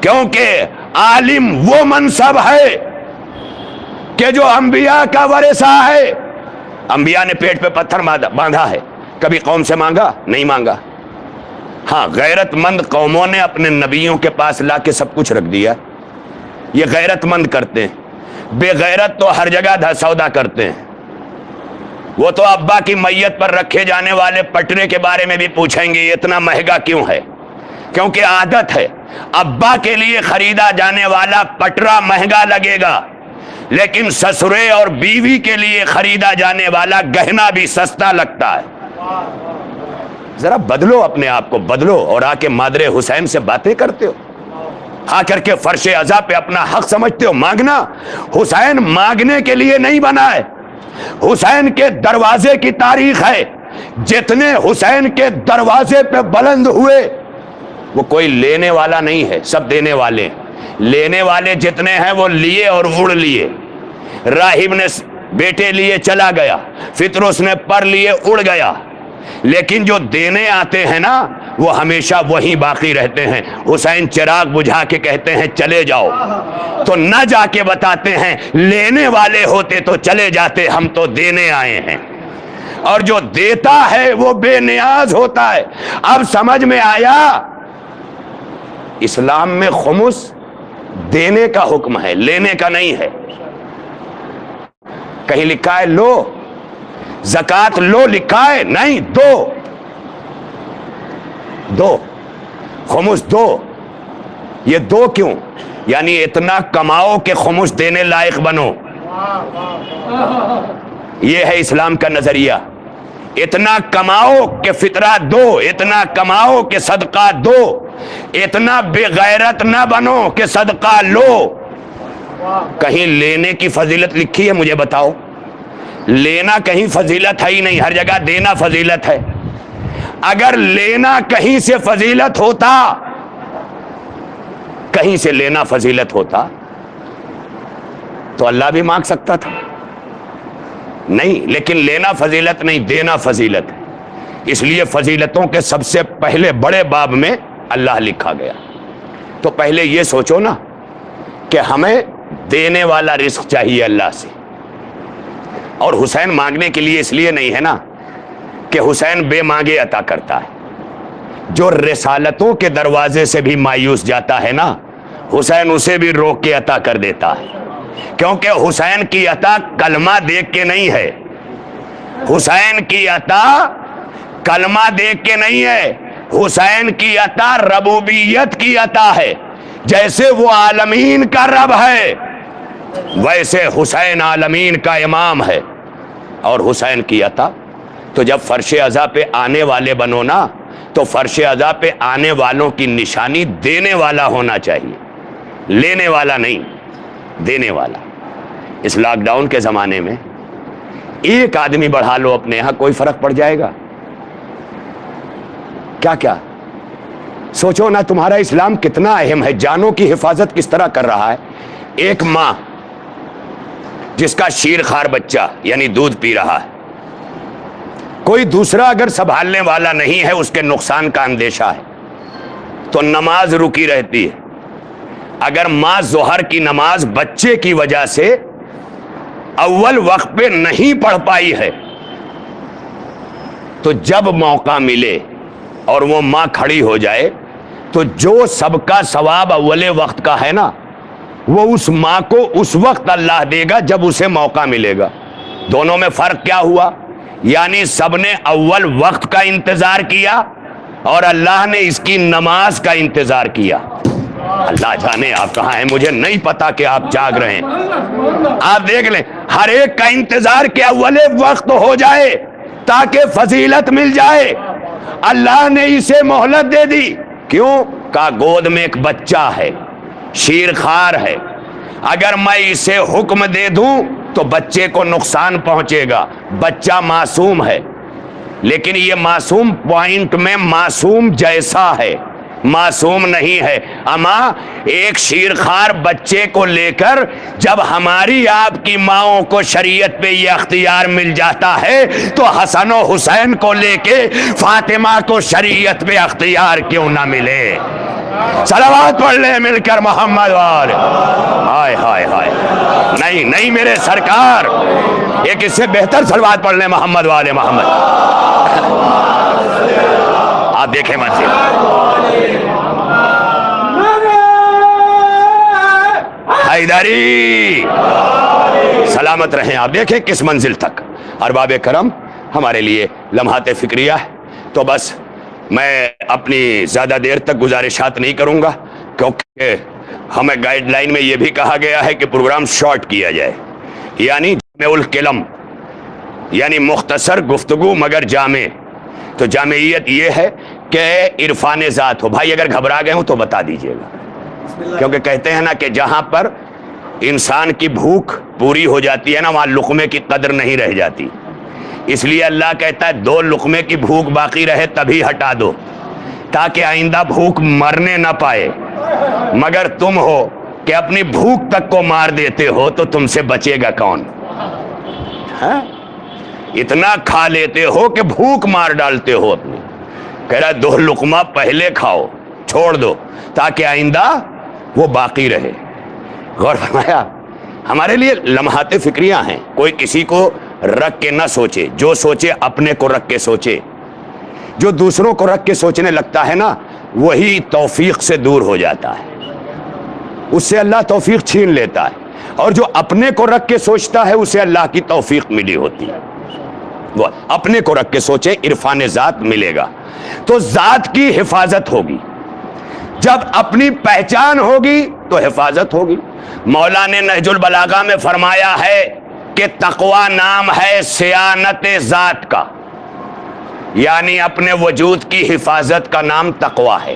کیونکہ عالم وہ منصب ہے کہ جو انبیاء کا ورثہ ہے۔ انبیاء نے پیٹ پہ پتھر باندھا ہے، کبھی قوم سے مانگا؟ نہیں مانگا۔ ہاں غیرت مند قوموں نے اپنے نبیوں کے پاس لا کے سب کچھ رکھ دیا. یہ غیرت مند کرتے ہیں. بے غیرت تو ہر جگہ سودا کرتے ہیں. وہ تو ابا کی میت پر رکھے جانے والے پٹرے کے بارے میں بھی پوچھیں گے یہ اتنا مہنگا کیوں ہے, کیونکہ عادت ہے. ابا کے لیے خریدا جانے والا پٹرا مہنگا لگے گا, لیکن سسرے اور بیوی کے لیے خریدا جانے والا گہنا بھی سستا لگتا ہے. ذرا بدلو, اپنے آپ کو بدلو. اور آ کے مادر حسین سے باتیں کرتے ہو, آ کر کے فرش عزا پہ اپنا حق سمجھتے ہو. مانگنا, حسین مانگنے کے لیے نہیں بنا ہے. حسین کے دروازے کی تاریخ ہے, جتنے حسین کے دروازے پہ بلند ہوئے وہ کوئی لینے والا نہیں ہے, سب دینے والے. لینے والے جتنے ہیں وہ لیے اور اڑ لیے. راہب نے بیٹے لیے چلا گیا, فطرس نے پر لیے اڑ گیا, لیکن جو دینے آتے ہیں نا وہ ہمیشہ وہیں باقی رہتے ہیں. حسین چراغ بجھا کے کہتے ہیں چلے جاؤ, تو نہ جا کے بتاتے ہیں لینے والے ہوتے تو چلے جاتے, ہم تو دینے آئے ہیں. اور جو دیتا ہے وہ بے نیاز ہوتا ہے. اب سمجھ میں آیا اسلام میں خمس دینے کا حکم ہے, لینے کا نہیں ہے. کہیں لکھا ہے لو, زکات لو لکھا ہے نہیں, دو. دو خمس دو. یہ دو کیوں؟ یعنی اتنا کماؤ کہ خمس دینے لائق بنو. یہ ہے اسلام کا نظریہ. اتنا کماؤ کہ فطرہ دو, اتنا کماؤ کہ صدقہ دو, اتنا بے غیرت نہ بنو کہ صدقہ لو. کہیں لینے کی فضیلت لکھی ہے مجھے بتاؤ؟ لینا کہیں فضیلت ہے ہی نہیں, ہر جگہ دینا فضیلت ہے. اگر لینا کہیں سے فضیلت ہوتا, کہیں سے لینا فضیلت ہوتا تو اللہ بھی مانگ سکتا تھا. نہیں, لیکن لینا فضیلت نہیں, دینا فضیلت ہے. اس لیے فضیلتوں کے سب سے پہلے بڑے باب میں اللہ لکھا گیا. تو پہلے یہ سوچو نا کہ ہمیں دینے والا رزق چاہیے اللہ سے. اور حسین مانگنے کے لیے اس لیے نہیں ہے نا کہ حسین بے مانگے عطا کرتا ہے. جو رسالتوں کے دروازے سے بھی مایوس جاتا ہے نا, حسین اسے بھی روک کے عطا کر دیتا ہے. کیونکہ حسین کی عطا کلمہ دیکھ کے نہیں ہے, حسین کی عطا کلمہ دیکھ کے نہیں ہے, حسین کی عطا ربوبیت کی عطا ہے. جیسے وہ عالمین کا رب ہے ویسے حسین عالمین کا امام ہے. اور حسین کی عطا تو جب فرش عزا پہ آنے والے بنو نا تو فرش عزا پہ آنے والوں کی نشانی دینے والا ہونا چاہیے, لینے والا نہیں, دینے والا. اس لاک ڈاؤن کے زمانے میں ایک آدمی بڑھا لو اپنے یہاں, کوئی فرق پڑ جائے گا کیا؟ کیا سوچو نا, تمہارا اسلام کتنا اہم ہے, جانوں کی حفاظت کس طرح کر رہا ہے. ایک ماں جس کا شیر خار بچہ یعنی دودھ پی رہا ہے, کوئی دوسرا اگر سنبھالنے والا نہیں ہے, اس کے نقصان کا اندیشہ ہے تو نماز رکی رہتی ہے. اگر ماں ظہر کی نماز بچے کی وجہ سے اول وقت پہ نہیں پڑھ پائی ہے تو جب موقع ملے اور وہ ماں کھڑی ہو جائے تو جو سب کا ثواب اول وقت کا ہے نا وہ اس ماں کو اس وقت اللہ دے گا جب اسے موقع ملے گا. دونوں میں فرق کیا ہوا؟ یعنی سب نے اول وقت کا انتظار کیا اور اللہ نے اس کی نماز کا انتظار کیا. اللہ جانے آپ کہاں ہیں, مجھے نہیں پتا کہ آپ جاگ رہے ہیں. آپ دیکھ لیں, ہر ایک کا انتظار کہ اول وقت ہو جائے تاکہ فضیلت مل جائے. اللہ نے اسے مہلت دے دی. کیوں؟ کا گود میں ایک بچہ ہے, شیر خار ہے. اگر میں اسے حکم دے دوں تو بچے کو نقصان پہنچے گا. بچہ معصوم ہے, لیکن یہ معصوم پوائنٹ میں معصوم جیسا ہے, معصوم نہیں ہے. اما ایک شیرخوار بچے کو لے کر جب ہماری آپ کی ماؤں کو شریعت پہ یہ اختیار مل جاتا ہے تو حسن و حسین کو لے کے فاطمہ کو شریعت پہ اختیار کیوں نہ ملے؟ صلوات پڑھ لیں مل کر محمد والے. ہائے ہائے ہائے, نہیں نہیں میرے سرکار, ایک اس سے بہتر صلوات پڑھ لیں محمد والے محمد. آپ دیکھیں منزل. حیدری سلامت رہیں. آپ دیکھیں کس منزل تک. ارباب کرم ہمارے لیے لمحات فکریہ ہے. تو بس میں اپنی زیادہ دیر تک گزارشات نہیں کروں گا، کیونکہ ہمیں گائیڈ لائن میں یہ بھی کہا گیا ہے کہ پروگرام شارٹ کیا جائے، یعنی جامع الکلم، یعنی مختصر گفتگو مگر جامع. تو جامعیت یہ ہے کہ عرفان ذات ہو. بھائی اگر گھبرا گئے ہوں تو بتا دیجئے گا، کیونکہ کہتے ہیں نا کہ جہاں پر انسان کی بھوک پوری ہو جاتی ہے نا، وہاں لقمے کی قدر نہیں رہ جاتی. اس لیے اللہ کہتا ہے 2 لقمے کی بھوک باقی رہے تبھی ہٹا دو، تاکہ آئندہ بھوک مرنے نہ پائے. مگر تم ہو کہ اپنی بھوک تک کو مار دیتے ہو تو تم سے بچے گا کون؟ ہاں؟ اتنا کھا لیتے ہو کہ بھوک مار ڈالتے ہو اپنی. کہہ رہا 2 لقمہ پہلے کھاؤ، چھوڑ دو تاکہ آئندہ وہ باقی رہے. غور فرمایا. ہمارے لیے لمحات فکریہ ہیں. کوئی کسی کو رکھ کے نہ سوچے، جو سوچے اپنے کو رکھ کے سوچے. جو دوسروں کو رکھ کے سوچنے لگتا ہے نا، وہی توفیق سے دور ہو جاتا ہے، اس سے اللہ توفیق چھین لیتا ہے. اور جو اپنے کو رکھ کے سوچتا ہے اسے اللہ کی توفیق ملی ہوتی ہے. وہ اپنے کو رکھ کے سوچے، عرفان ذات ملے گا. تو ذات کی حفاظت ہوگی. جب اپنی پہچان ہوگی تو حفاظت ہوگی. مولا نے نہج البلاغہ میں فرمایا ہے کہ تقوی نام ہے صیانت ذات کا، یعنی اپنے وجود کی حفاظت کا نام تقوی ہے.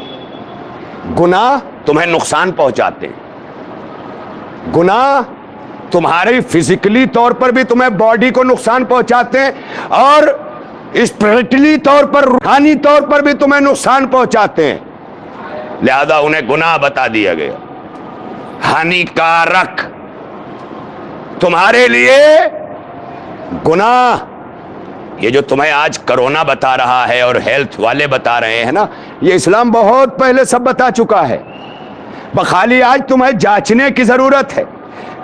گناہ تمہیں نقصان پہنچاتے ہیں، گناہ تمہاری فزیکلی طور پر بھی تمہیں باڈی کو نقصان پہنچاتے ہیں، اور اسپرچولی طور پر، روحانی طور پر بھی تمہیں نقصان پہنچاتے ہیں. لہذا انہیں گناہ بتا دیا گیا، ہانیکارک تمہارے لیے گناہ. یہ جو تمہیں آج کرونا بتا رہا ہے اور ہیلتھ والے بتا رہے ہیں نا، یہ اسلام بہت پہلے سب بتا چکا ہے. بخالی آج تمہیں جانچنے کی ضرورت ہے.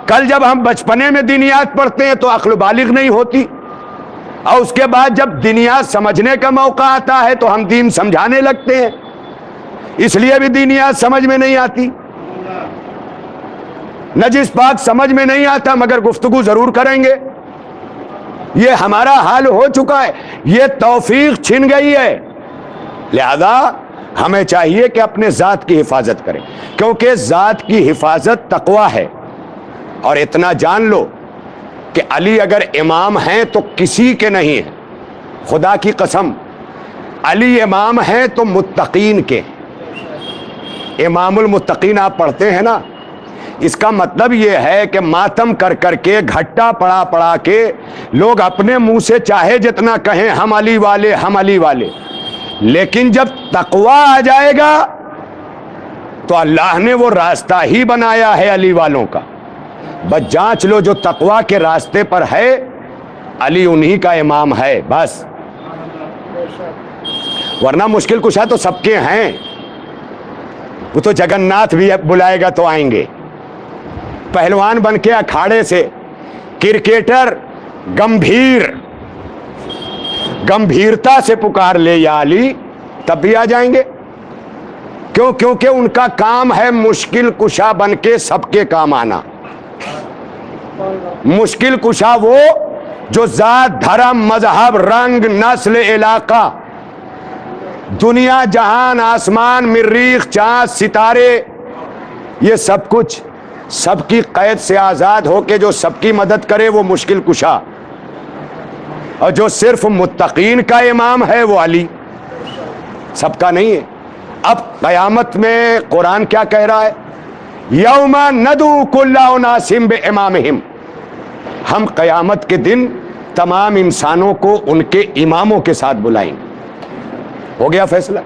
کل جب ہم بچپنے میں دینیات پڑھتے ہیں تو عقل بالغ نہیں ہوتی، اور اس کے بعد جب دینیات سمجھنے کا موقع آتا ہے تو ہم دین سمجھانے لگتے ہیں. اس لیے بھی دینیات سمجھ میں نہیں آتی. نجس پاک سمجھ میں نہیں آتا، مگر گفتگو ضرور کریں گے. یہ ہمارا حال ہو چکا ہے، یہ توفیق چھن گئی ہے. لہذا ہمیں چاہیے کہ اپنے ذات کی حفاظت کریں، کیونکہ ذات کی حفاظت تقوی ہے. اور اتنا جان لو کہ علی اگر امام ہیں تو کسی کے نہیں ہیں. خدا کی قسم، علی امام ہیں تو متقین کے. امام المتقین آپ پڑھتے ہیں نا، اس کا مطلب یہ ہے کہ ماتم کر کر کے، گھٹا پڑا پڑا کے لوگ اپنے منہ سے چاہے جتنا کہیں ہم علی والے، ہم علی والے، لیکن جب تقوی آ جائے گا تو اللہ نے وہ راستہ ہی بنایا ہے علی والوں کا. بس جانچ لو جو تقوی کے راستے پر ہے، علی انہی کا امام ہے بس. ورنہ مشکل کشا تو سب کے ہیں. وہ تو جگن ناتھ بھی بلائے گا تو آئیں گے. پہلوان بن کے اکھاڑے سے، کرکٹر گمبھیرتا سے پکار لے یا علی، تب بھی آ جائیں گے. کیوں؟ کیونکہ ان کا کام ہے مشکل کشا بن کے سب کے کام آنا. مشکل کشا وہ جو ذات، دھرم، مذہب، رنگ، نسل، علاقہ، دنیا، جہان، آسمان، مریخ، چاند، ستارے، یہ سب کچھ سب کی قید سے آزاد ہو کے جو سب کی مدد کرے وہ مشکل کشا. اور جو صرف متقین کا امام ہے وہ علی، سب کا نہیں ہے. اب قیامت میں قرآن کیا کہہ رہا ہے؟ یوم ندعو کل اناس بامامہم. ہم قیامت کے دن تمام انسانوں کو ان کے اماموں کے ساتھ بلائیں گے. ہو گیا فیصلہ.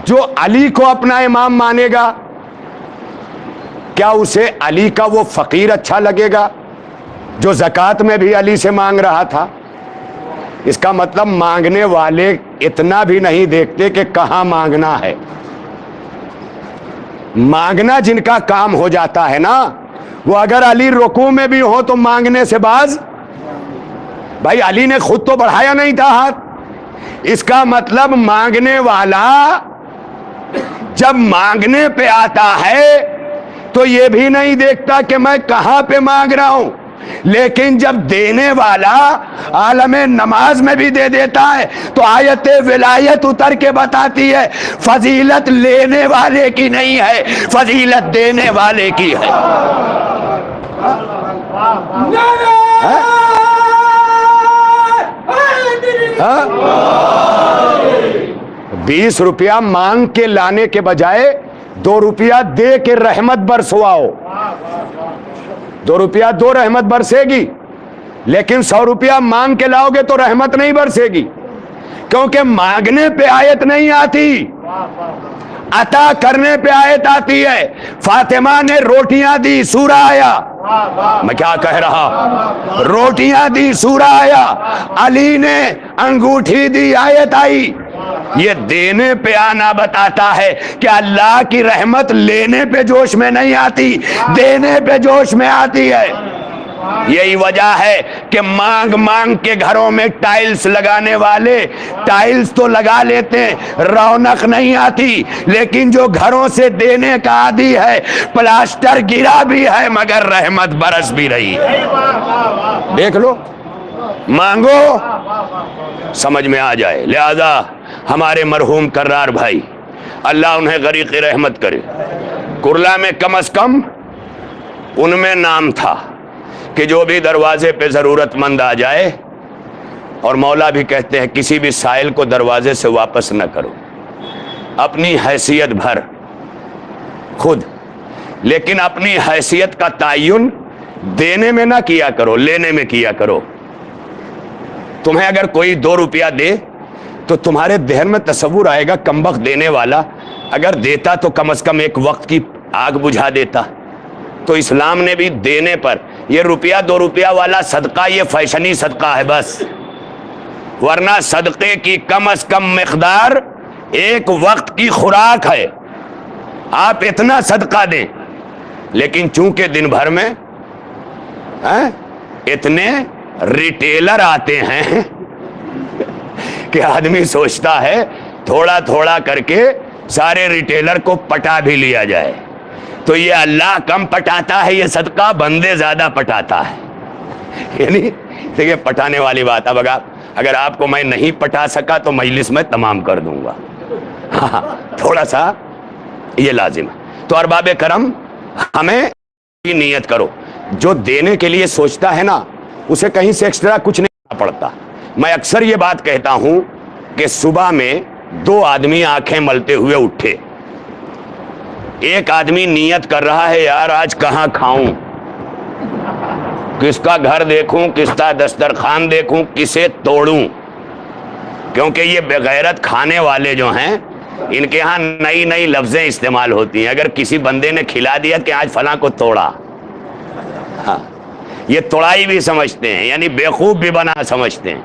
جو علی کو اپنا امام مانے گا، کیا اسے علی کا وہ فقیر اچھا لگے گا جو زکوٰۃ میں بھی علی سے مانگ رہا تھا؟ اس کا مطلب مانگنے والے اتنا بھی نہیں دیکھتے کہ کہاں مانگنا ہے. مانگنا جن کا کام ہو جاتا ہے نا، وہ اگر علی رکوع میں بھی ہو تو مانگنے سے باز. بھائی علی نے خود تو بڑھایا نہیں تھا ہاتھ، اس کا مطلب مانگنے والا جب مانگنے پہ آتا ہے تو یہ بھی نہیں دیکھتا کہ میں کہاں پہ مانگ رہا ہوں، لیکن جب دینے والا عالم نماز میں بھی دے دیتا ہے تو آیت ولایت اتر کے بتاتی ہے فضیلت لینے والے کی نہیں ہے، فضیلت دینے والے کی ہے۔ ہاں؟ 20 روپیہ مانگ کے لانے کے بجائے 2 روپیہ دے کے رحمت برسواؤ۔ 2 روپیہ دو رحمت برسے گی، لیکن 100 روپیہ مانگ کے لاؤ گے تو رحمت نہیں برسے گی، کیونکہ مانگنے پہ آیت نہیں آتی، عطا کرنے پہ آیت آتی ہے۔ فاطمہ نے روٹیاں دی، سورہ آیا۔ میں کیا کہہ رہا؟ روٹیاں دی، سورہ آیا۔ علی نے انگوٹھی دی، آیت آئی۔ یہ دینے پہ آنا بتاتا ہے کہ اللہ کی رحمت لینے پہ جوش میں نہیں آتی، دینے پہ جوش میں آتی ہے۔ یہی وجہ ہے کہ مانگ مانگ کے گھروں میں ٹائلز لگانے والے ٹائلز تو لگا لیتے ہیں، رونق نہیں آتی، لیکن جو گھروں سے دینے کا عادی ہے پلاسٹر گرا بھی ہے مگر رحمت برس بھی رہی ہے۔ دیکھ لو، مانگو سمجھ میں آ جائے۔ لہذا ہمارے مرحوم کرار بھائی، اللہ انہیں غریق رحمت کرے، کرلا میں کم از کم ان میں نام تھا کہ جو بھی دروازے پہ ضرورت مند آ جائے، اور مولا بھی کہتے ہیں کسی بھی سائل کو دروازے سے واپس نہ کرو، اپنی حیثیت بھر خود، لیکن اپنی حیثیت کا تعین دینے میں نہ کیا کرو، لینے میں کیا کرو۔ تمہیں اگر کوئی 2 روپیہ دے تو تمہارے ذہن میں تصور آئے گا کمبخت دینے والا اگر دیتا تو کم از کم ایک وقت کی آگ بجھا دیتا۔ تو اسلام نے بھی دینے پر، یہ روپیہ 2 روپیہ والا صدقہ یہ فیشنی صدقہ ہے بس، ورنہ صدقے کی کم از کم مقدار ایک وقت کی خوراک ہے۔ آپ اتنا صدقہ دیں، لیکن چونکہ دن بھر میں اتنے ریٹیلر آتے ہیں کہ آدمی سوچتا ہے تھوڑا تھوڑا کر کے سارے ریٹیلر کو پٹا بھی لیا جائے۔ تو یہ اللہ کم پٹاتا ہے، یہ صدقہ بندے زیادہ پٹاتا ہے۔ یعنی دیکھیں پٹانے والی بات، اب اگر آپ کو میں نہیں پٹا سکا تو مجلس میں تمام کر دوں گا، تھوڑا سا یہ لازم ہے۔ تو ارباب کرم، ہمیں نیت کرو، جو دینے کے لیے سوچتا ہے نا اسے کہیں سے ایکسٹرا کچھ نہیں کرنا پڑتا۔ میں اکثر یہ بات کہتا ہوں کہ صبح میں 2 آدمی آنکھیں ملتے ہوئے اٹھے، ایک آدمی نیت کر رہا ہے یار آج کہاں کھاؤں، کس کا گھر دیکھوں، کس کا دسترخوان دیکھوں، کسے توڑوں، کیونکہ یہ بغیرت کھانے والے جو ہیں ان کے ہاں نئی نئی لفظیں استعمال ہوتی ہیں۔ اگر کسی بندے نے کھلا دیا کہ آج فلاں کو توڑا، ہاں یہ توڑائی بھی سمجھتے ہیں، یعنی بیوقوف بھی بنا سمجھتے ہیں،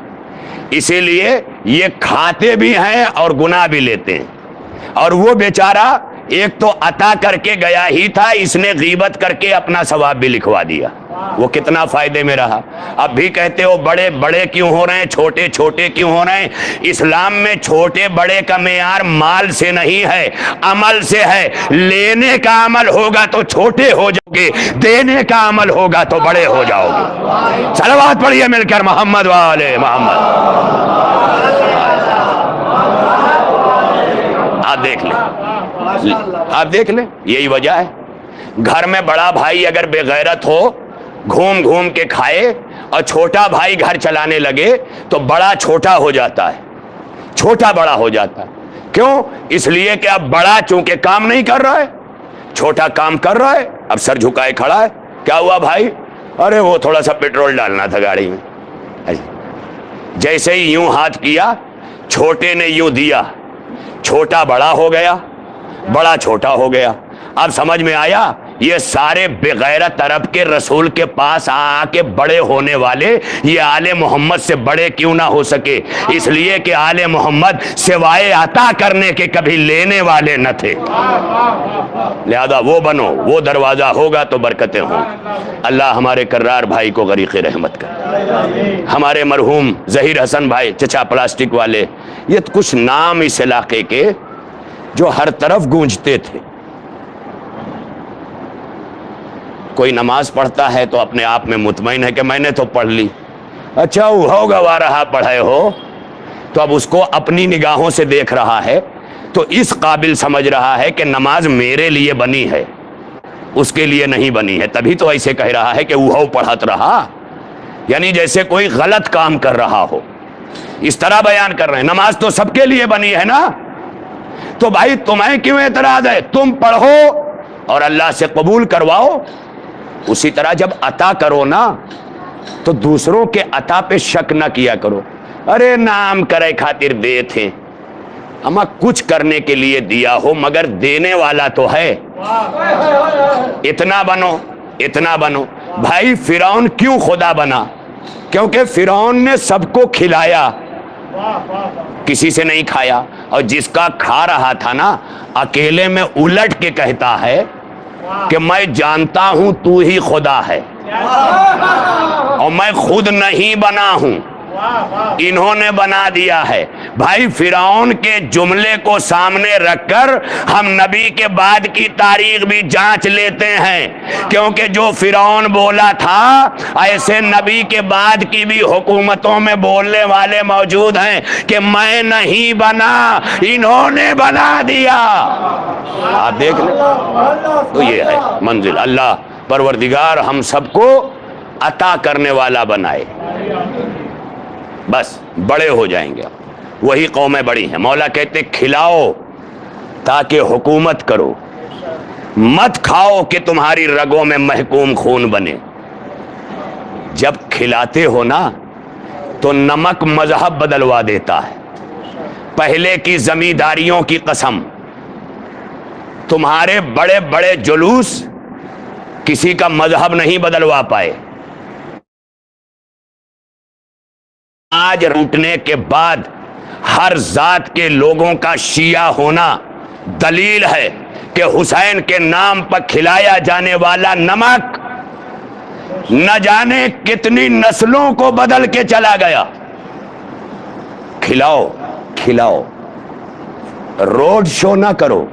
اسی لیے یہ کھاتے بھی ہیں اور گناہ بھی لیتے ہیں۔ اور وہ بیچارہ ایک تو عطا کر کے گیا ہی تھا، اس نے غیبت کر کے اپنا ثواب بھی لکھوا دیا، وہ کتنا فائدے میں رہا۔ اب بھی کہتے ہو بڑے بڑے کیوں ہو رہے ہیں، چھوٹے چھوٹے کیوں ہو رہے ہیں؟ اسلام میں چھوٹے بڑے کا معیار مال سے نہیں ہے، عمل سے ہے۔ لینے کا عمل ہوگا تو چھوٹے ہو جاؤ گے، دینے کا عمل ہوگا تو بڑے ہو جاؤ گے۔ صلوات پڑھیے مل کر محمد والے محمد۔ آپ دیکھ لیں، آپ دیکھ لیں، یہی وجہ ہے۔ گھر میں بڑا بھائی اگر بے غیرت ہو، گھوم گھوم کے کھائے، اور چھوٹا بھائی گھر چلانے لگے تو بڑا چھوٹا ہو جاتا ہے، چھوٹا بڑا ہو جاتا ہے۔ کیوں؟ اس لیے کہ اب بڑا چونکہ کام نہیں کر رہا ہے، چھوٹا کام کر رہا ہے، اب سر جھکائے کھڑا ہے۔ کیا ہوا بھائی؟ ارے وہ تھوڑا سا پیٹرول ڈالنا تھا گاڑی میں۔ جیسے ہی یوں ہاتھ کیا، چھوٹے نے یوں دیا، چھوٹا بڑا ہو گیا، بڑا چھوٹا ہو گیا۔ اب سمجھ میں آیا یہ سارے بغیرت عرب کے رسول کے پاس آ کے بڑے ہونے والے یہ آل محمد سے بڑے کیوں نہ ہو سکے؟ اس لیے کہ آل محمد سوائے عطا کرنے کے کبھی لینے والے نہ تھے۔ لہذا وہ بنو، وہ دروازہ ہوگا تو برکتیں ہوں۔ اللہ ہمارے کرار بھائی کو غریق رحمت کر، ہمارے مرحوم ظہیر حسن بھائی چچا پلاسٹک والے، یہ کچھ نام اس علاقے کے جو ہر طرف گونجتے تھے۔ کوئی نماز پڑھتا ہے تو اپنے آپ میں مطمئن ہے کہ میں نے تو پڑھ لی، اچھا وہ گوا رہا پڑھے ہو تو اب اس کو اپنی نگاہوں سے دیکھ رہا ہے تو اس قابل سمجھ رہا ہے کہ نماز میرے لیے بنی ہے، اس کے لیے نہیں بنی ہے، تبھی تو ایسے کہہ رہا ہے کہ وہ پڑھت رہا، یعنی جیسے کوئی غلط کام کر رہا ہو، اس طرح بیان کر رہے ہیں۔ نماز تو سب کے لیے بنی ہے نا، تو بھائی تمہیں کیوں اعتراض ہے؟ تم پڑھو اور اللہ سے قبول کرواؤ۔ اسی طرح جب عطا کرو نا تو دوسروں کے عطا پہ شک نہ کیا کرو، ارے نام کرے خاطر دے تھے، اما کچھ کرنے کے لیے دیا ہو مگر دینے والا تو ہے۔ اتنا بنو، اتنا بنو۔ بھائی فرعون کیوں خدا بنا؟ کیونکہ فرعون نے سب کو کھلایا، کسی سے نہیں کھایا، اور جس کا کھا رہا تھا نا اکیلے میں الٹ کے کہتا ہے کہ میں جانتا ہوں تو ہی خدا ہے اور میں خود نہیں بنا ہوں، انہوں نے بنا دیا ہے۔ بھائی فرعون کے جملے کو سامنے رکھ کر ہم نبی کے بعد کی تاریخ بھی جانچ لیتے ہیں، کیونکہ جو فرعون بولا تھا ایسے نبی کے بعد کی بھی حکومتوں میں بولنے والے موجود ہیں کہ میں نہیں بنا، انہوں نے بنا دیا۔ آپ دیکھ لیں، تو یہ ہے منزل۔ اللہ پروردگار ہم سب کو عطا کرنے والا بنائے، بس بڑے ہو جائیں گے۔ وہی قومیں بڑی ہیں۔ مولا کہتے کھلاؤ تاکہ حکومت کرو، مت کھاؤ کہ تمہاری رگوں میں محکوم خون بنے۔ جب کھلاتے ہو نا تو نمک مذہب بدلوا دیتا ہے۔ پہلے کی زمینداریوں کی قسم، تمہارے بڑے بڑے جلوس کسی کا مذہب نہیں بدلوا پائے۔ آج روٹنے کے بعد ہر ذات کے لوگوں کا شیعہ ہونا دلیل ہے کہ حسین کے نام پر کھلایا جانے والا نمک نہ جانے کتنی نسلوں کو بدل کے چلا گیا۔ کھلاؤ کھلاؤ، روڈ شو نہ کرو،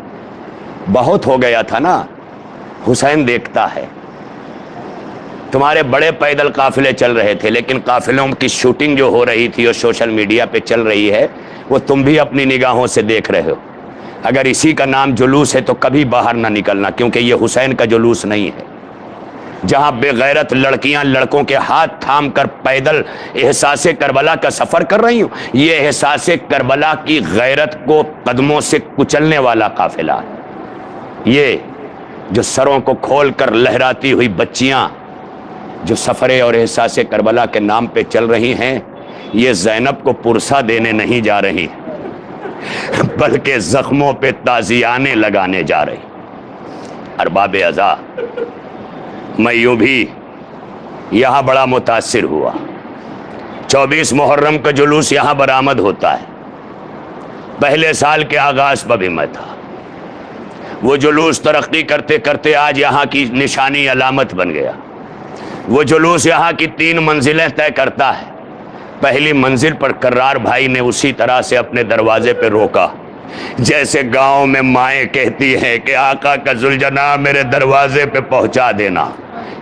بہت ہو گیا تھا نا۔ حسین دیکھتا ہے تمہارے بڑے پیدل قافلے چل رہے تھے، لیکن قافلوں کی شوٹنگ جو ہو رہی تھی اور سوشل میڈیا پہ چل رہی ہے وہ تم بھی اپنی نگاہوں سے دیکھ رہے ہو۔ اگر اسی کا نام جلوس ہے تو کبھی باہر نہ نکلنا، کیونکہ یہ حسین کا جلوس نہیں ہے۔ جہاں بے غیرت لڑکیاں لڑکوں کے ہاتھ تھام کر پیدل احساس کربلا کا سفر کر رہی ہوں، یہ احساس کربلا کی غیرت کو قدموں سے کچلنے والا قافلہ ہے۔ یہ جو سروں کو کھول کر لہراتی ہوئی بچیاں جو سفر اور احساس کربلا کے نام پہ چل رہی ہیں، یہ زینب کو پرسہ دینے نہیں جا رہی بلکہ زخموں پہ تازیانے لگانے جا رہی۔ ارباب عزا، میں یوں بھی یہاں بڑا متاثر ہوا۔ 24 محرم کا جلوس یہاں برآمد ہوتا ہے، پہلے سال کے آغاز پر بھی میں تھا۔ وہ جلوس ترقی کرتے کرتے آج یہاں کی نشانی علامت بن گیا۔ وہ جلوس یہاں کی 3 منزلیں طے کرتا ہے۔ پہلی منزل پر کرار بھائی نے اسی طرح سے اپنے دروازے پہ روکا جیسے گاؤں میں مائیں کہتی ہیں کہ آقا کا ذوالجناح میرے دروازے پہ پہنچا دینا۔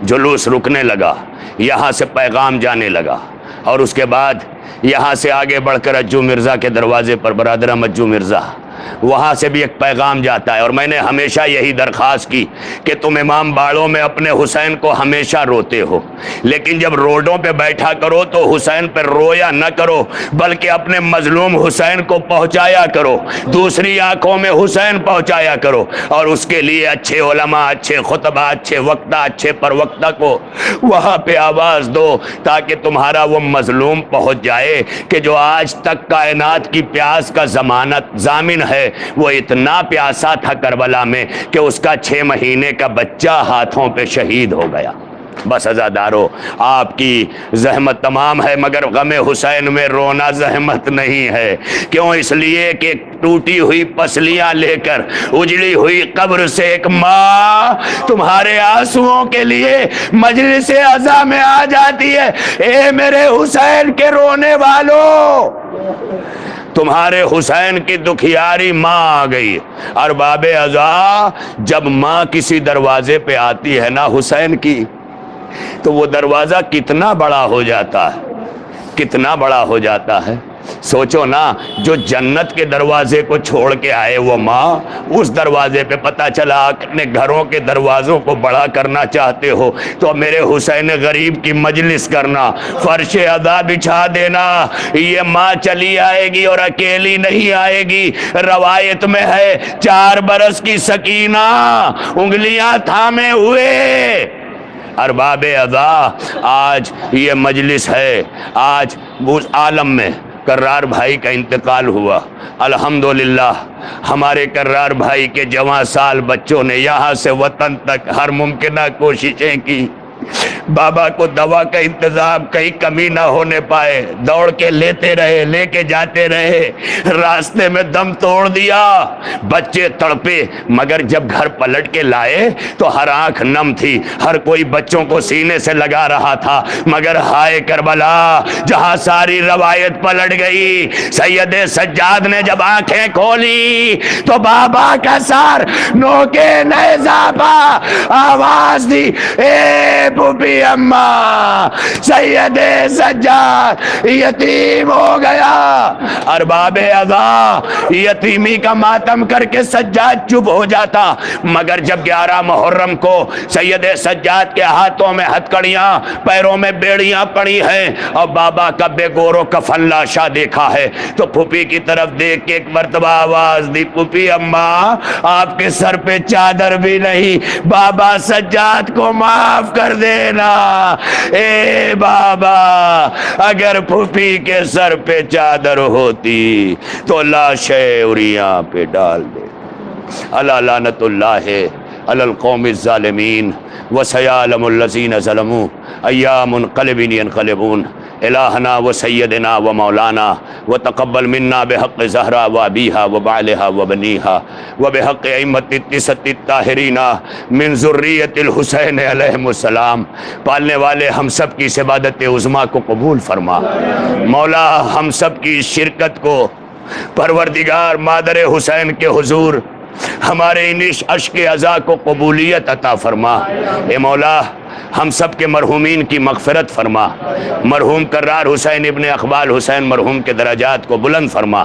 جلوس رکنے لگا، یہاں سے پیغام جانے لگا، اور اس کے بعد یہاں سے آگے بڑھ کر اجو مرزا کے دروازے پر، برادرم اجو مرزا، وہاں سے بھی ایک پیغام جاتا ہے۔ اور میں نے ہمیشہ یہی درخواست کی کہ تم امام باڑوں میں اپنے حسین کو ہمیشہ روتے ہو، لیکن جب روڈوں پہ بیٹھا کرو تو حسین پہ رویا نہ کرو، بلکہ اپنے مظلوم حسین کو پہنچایا کرو، دوسری آنکھوں میں حسین پہنچایا کرو، اور اس کے لیے اچھے علماء، اچھے خطبہ، اچھے وقتہ، اچھے پروقتہ کو وہاں پہ آواز دو، تاکہ تمہارا وہ مظلوم پہنچ جائے کہ جو آج تک کائنات کی پیاس کا ضامن ہے وہ اتنا پیاسا تھا کربلا میں کہ اس کا 6 مہینے کا بچہ ہاتھوں پہ شہید ہو گیا۔ بس عزادارو، آپ کی زحمت تمام ہے مگر غم حسین میں رونا زحمت نہیں ہے۔ کیوں؟ اس لیے کہ ٹوٹی ہوئی پسلیاں لے کر اجڑی ہوئی قبر سے ایک ماں تمہارے آنسوؤں کے لیے مجلس عزا میں آ جاتی ہے۔ اے میرے حسین کے رونے والوں، تمہارے حسین کی دکھیاری ماں آ گئی۔ ارباب عزا، جب ماں کسی دروازے پہ آتی ہے نا حسین کی، تو وہ دروازہ کتنا بڑا ہو جاتا ہے، کتنا بڑا ہو جاتا ہے۔ سوچو نا، جو جنت کے دروازے کو چھوڑ کے آئے وہ ماں، اس دروازے پہ پتہ چلا اپنے گھروں کے دروازوں کو بڑا کرنا چاہتے ہو تو میرے حسین غریب کی مجلس کرنا، فرش عزا بچھا دینا۔ یہ ماں چلی آئے گی اور اکیلی نہیں آئے گی، روایت میں ہے 4 برس کی سکینہ انگلیاں تھامے ہوئے۔ ارباب عزا، آج یہ مجلس ہے، آج اس عالم میں کرار بھائی کا انتقال ہوا۔ الحمدللہ ہمارے کرار بھائی کے جوان سال بچوں نے یہاں سے وطن تک ہر ممکنہ کوششیں کی، بابا کو دوا کا انتظام کہیں کمی نہ ہونے پائے، دوڑ کے لیتے رہے، لے کے جاتے رہے، راستے میں دم توڑ دیا، بچے تڑپے، مگر جب گھر پلٹ کے لائے تو ہر آنکھ نم تھی، ہر کوئی بچوں کو سینے سے لگا رہا تھا، مگر ہائے کربلا جہاں ساری روایت پلٹ گئی۔ سید سجاد نے جب آنکھیں کھولی تو بابا کا سر نوکے نیزہ پا آواز دی، اے پھوپھی اماں، سید سجاد یتیم ہو گیا۔ ارباب عزا، یتیمی کا ماتم کر کے سجاد چپ ہو جاتا، مگر جب 11 محرم کو سید سجاد کے ہاتھوں میں ہتھکڑیاں، پیروں میں بیڑیاں پڑی ہیں اور بابا کا بے گور و کفن لاشا دیکھا ہے تو پھوپھی کی طرف دیکھ کے ایک مرتبہ آواز دی، پھوپھی اماں آپ کے سر پہ چادر بھی نہیں، بابا سجاد کو معاف کر دینا۔ اے بابا، اگر پھوپھی کے سر پہ چادر ہوتی تو لاشیں اریاں پہ ڈال دے۔ الا لعنت اللہ علی القوم الظالمین وسیعلم الذین ظلموا ایام منقلب ینقلبون۔ الہنا و سیدنا و مولانا وتقبل منا بحق زہرا و ابیہا و بعلہا و بنیہا و بحق ائمۃ التسعۃ الطاہرین من ذریۃ الحسین علیہم السلام۔ پالنے والے ہم سب کی اس عبادت عظمیٰ کو قبول فرما مولا، ہم سب کی اس شرکت کو پروردگار مادر حسین کے حضور ہمارے ان اشک عزا کو قبولیت عطا فرما۔ اے مولا، ہم سب کے مرحومین کی مغفرت فرما، مرحوم کرار حسین ابن اقبال حسین مرحوم کے درجات کو بلند فرما۔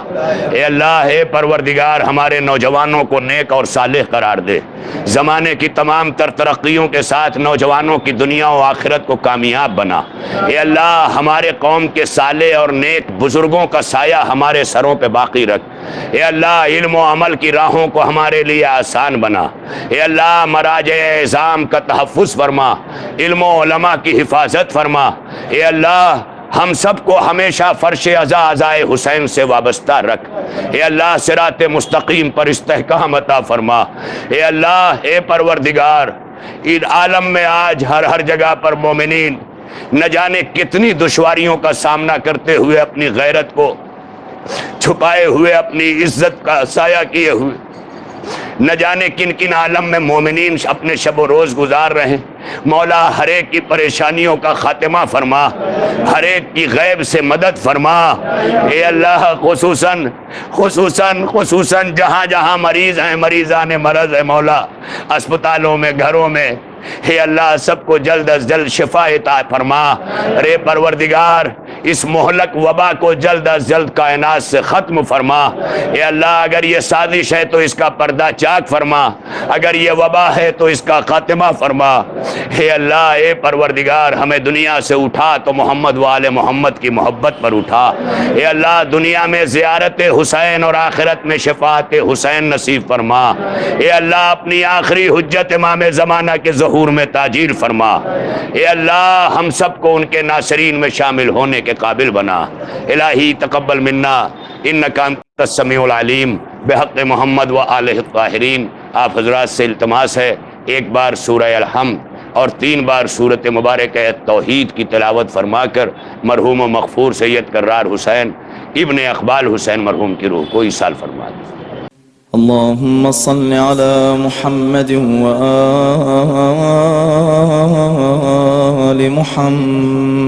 اے اللہ، اے پروردگار، ہمارے نوجوانوں کو نیک اور صالح قرار دے، زمانے کی تمام تر ترقیوں کے ساتھ نوجوانوں کی دنیا و آخرت کو کامیاب بنا۔ اے اللہ، ہمارے قوم کے صالح اور نیک بزرگوں کا سایہ ہمارے سروں پہ باقی رکھ۔ اے اللہ، علم و عمل کی راہوں کو ہمارے لیے آسان بنا۔ اے اللہ، مراجع اعظام کا تحفظ فرما، علم و علماء کی حفاظت فرما۔ اے اللہ، ہم سب کو ہمیشہ فرش عزا عزائے حسین سے وابستہ رکھ۔ اے اللہ، صراط مستقیم پر استحکام عطا فرما۔ اے اللہ، اے پروردگار، ان عالم میں آج ہر جگہ پر مومنین نہ جانے کتنی دشواریوں کا سامنا کرتے ہوئے اپنی غیرت کو چھپائے ہوئے، اپنی عزت کا سایہ کیے ہوئے، نہ جانے کن کن عالم میں مومنین اپنے شب و روز گزار رہے ہیں۔ مولا، ہر ایک کی پریشانیوں کا خاتمہ فرما، ہر ایک کی غیب سے مدد فرما۔ اے اللہ، خصوصاً جہاں جہاں مریض ہیں، مریضان مرض ہے مولا، اسپتالوں میں، گھروں میں، اے اللہ سب کو جلد از جلد شفا عطا فرما۔ اے پروردگار، اس مہلک وبا کو جلد از جلد کائنات سے ختم فرما۔ اے اللہ، اگر یہ سازش ہے تو اس کا پردہ چاک فرما، اگر یہ وبا ہے تو اس کا خاتمہ فرما۔ اے اللہ، اے پروردگار، ہمیں دنیا سے اٹھا تو محمد و آل محمد کی محبت پر اٹھا۔ اے اللہ، دنیا میں زیارت حسین اور آخرت میں شفاعت حسین نصیب فرما۔ اے اللہ، اپنی آخری حجت امام زمانہ کے ظہور میں تاجیل فرما۔ اے اللہ، ہم سب کو ان کے ناصرین میں شامل ہونے کے قابل بنا۔ الہی تقبل منا انک انت السمیع العلیم بحق محمد و آلہ الطاہرین. آپ حضرات سے التماس ہے ایک بار سورہ الحمد اور 3 بار سورۃ مبارکہ توحید کی تلاوت فرما کر مرحوم و مغفور سید کرار حسین ابن اقبال حسین مرحوم کی روح کو ایصال فرما دیں. اللهم صل على محمد وآل محمد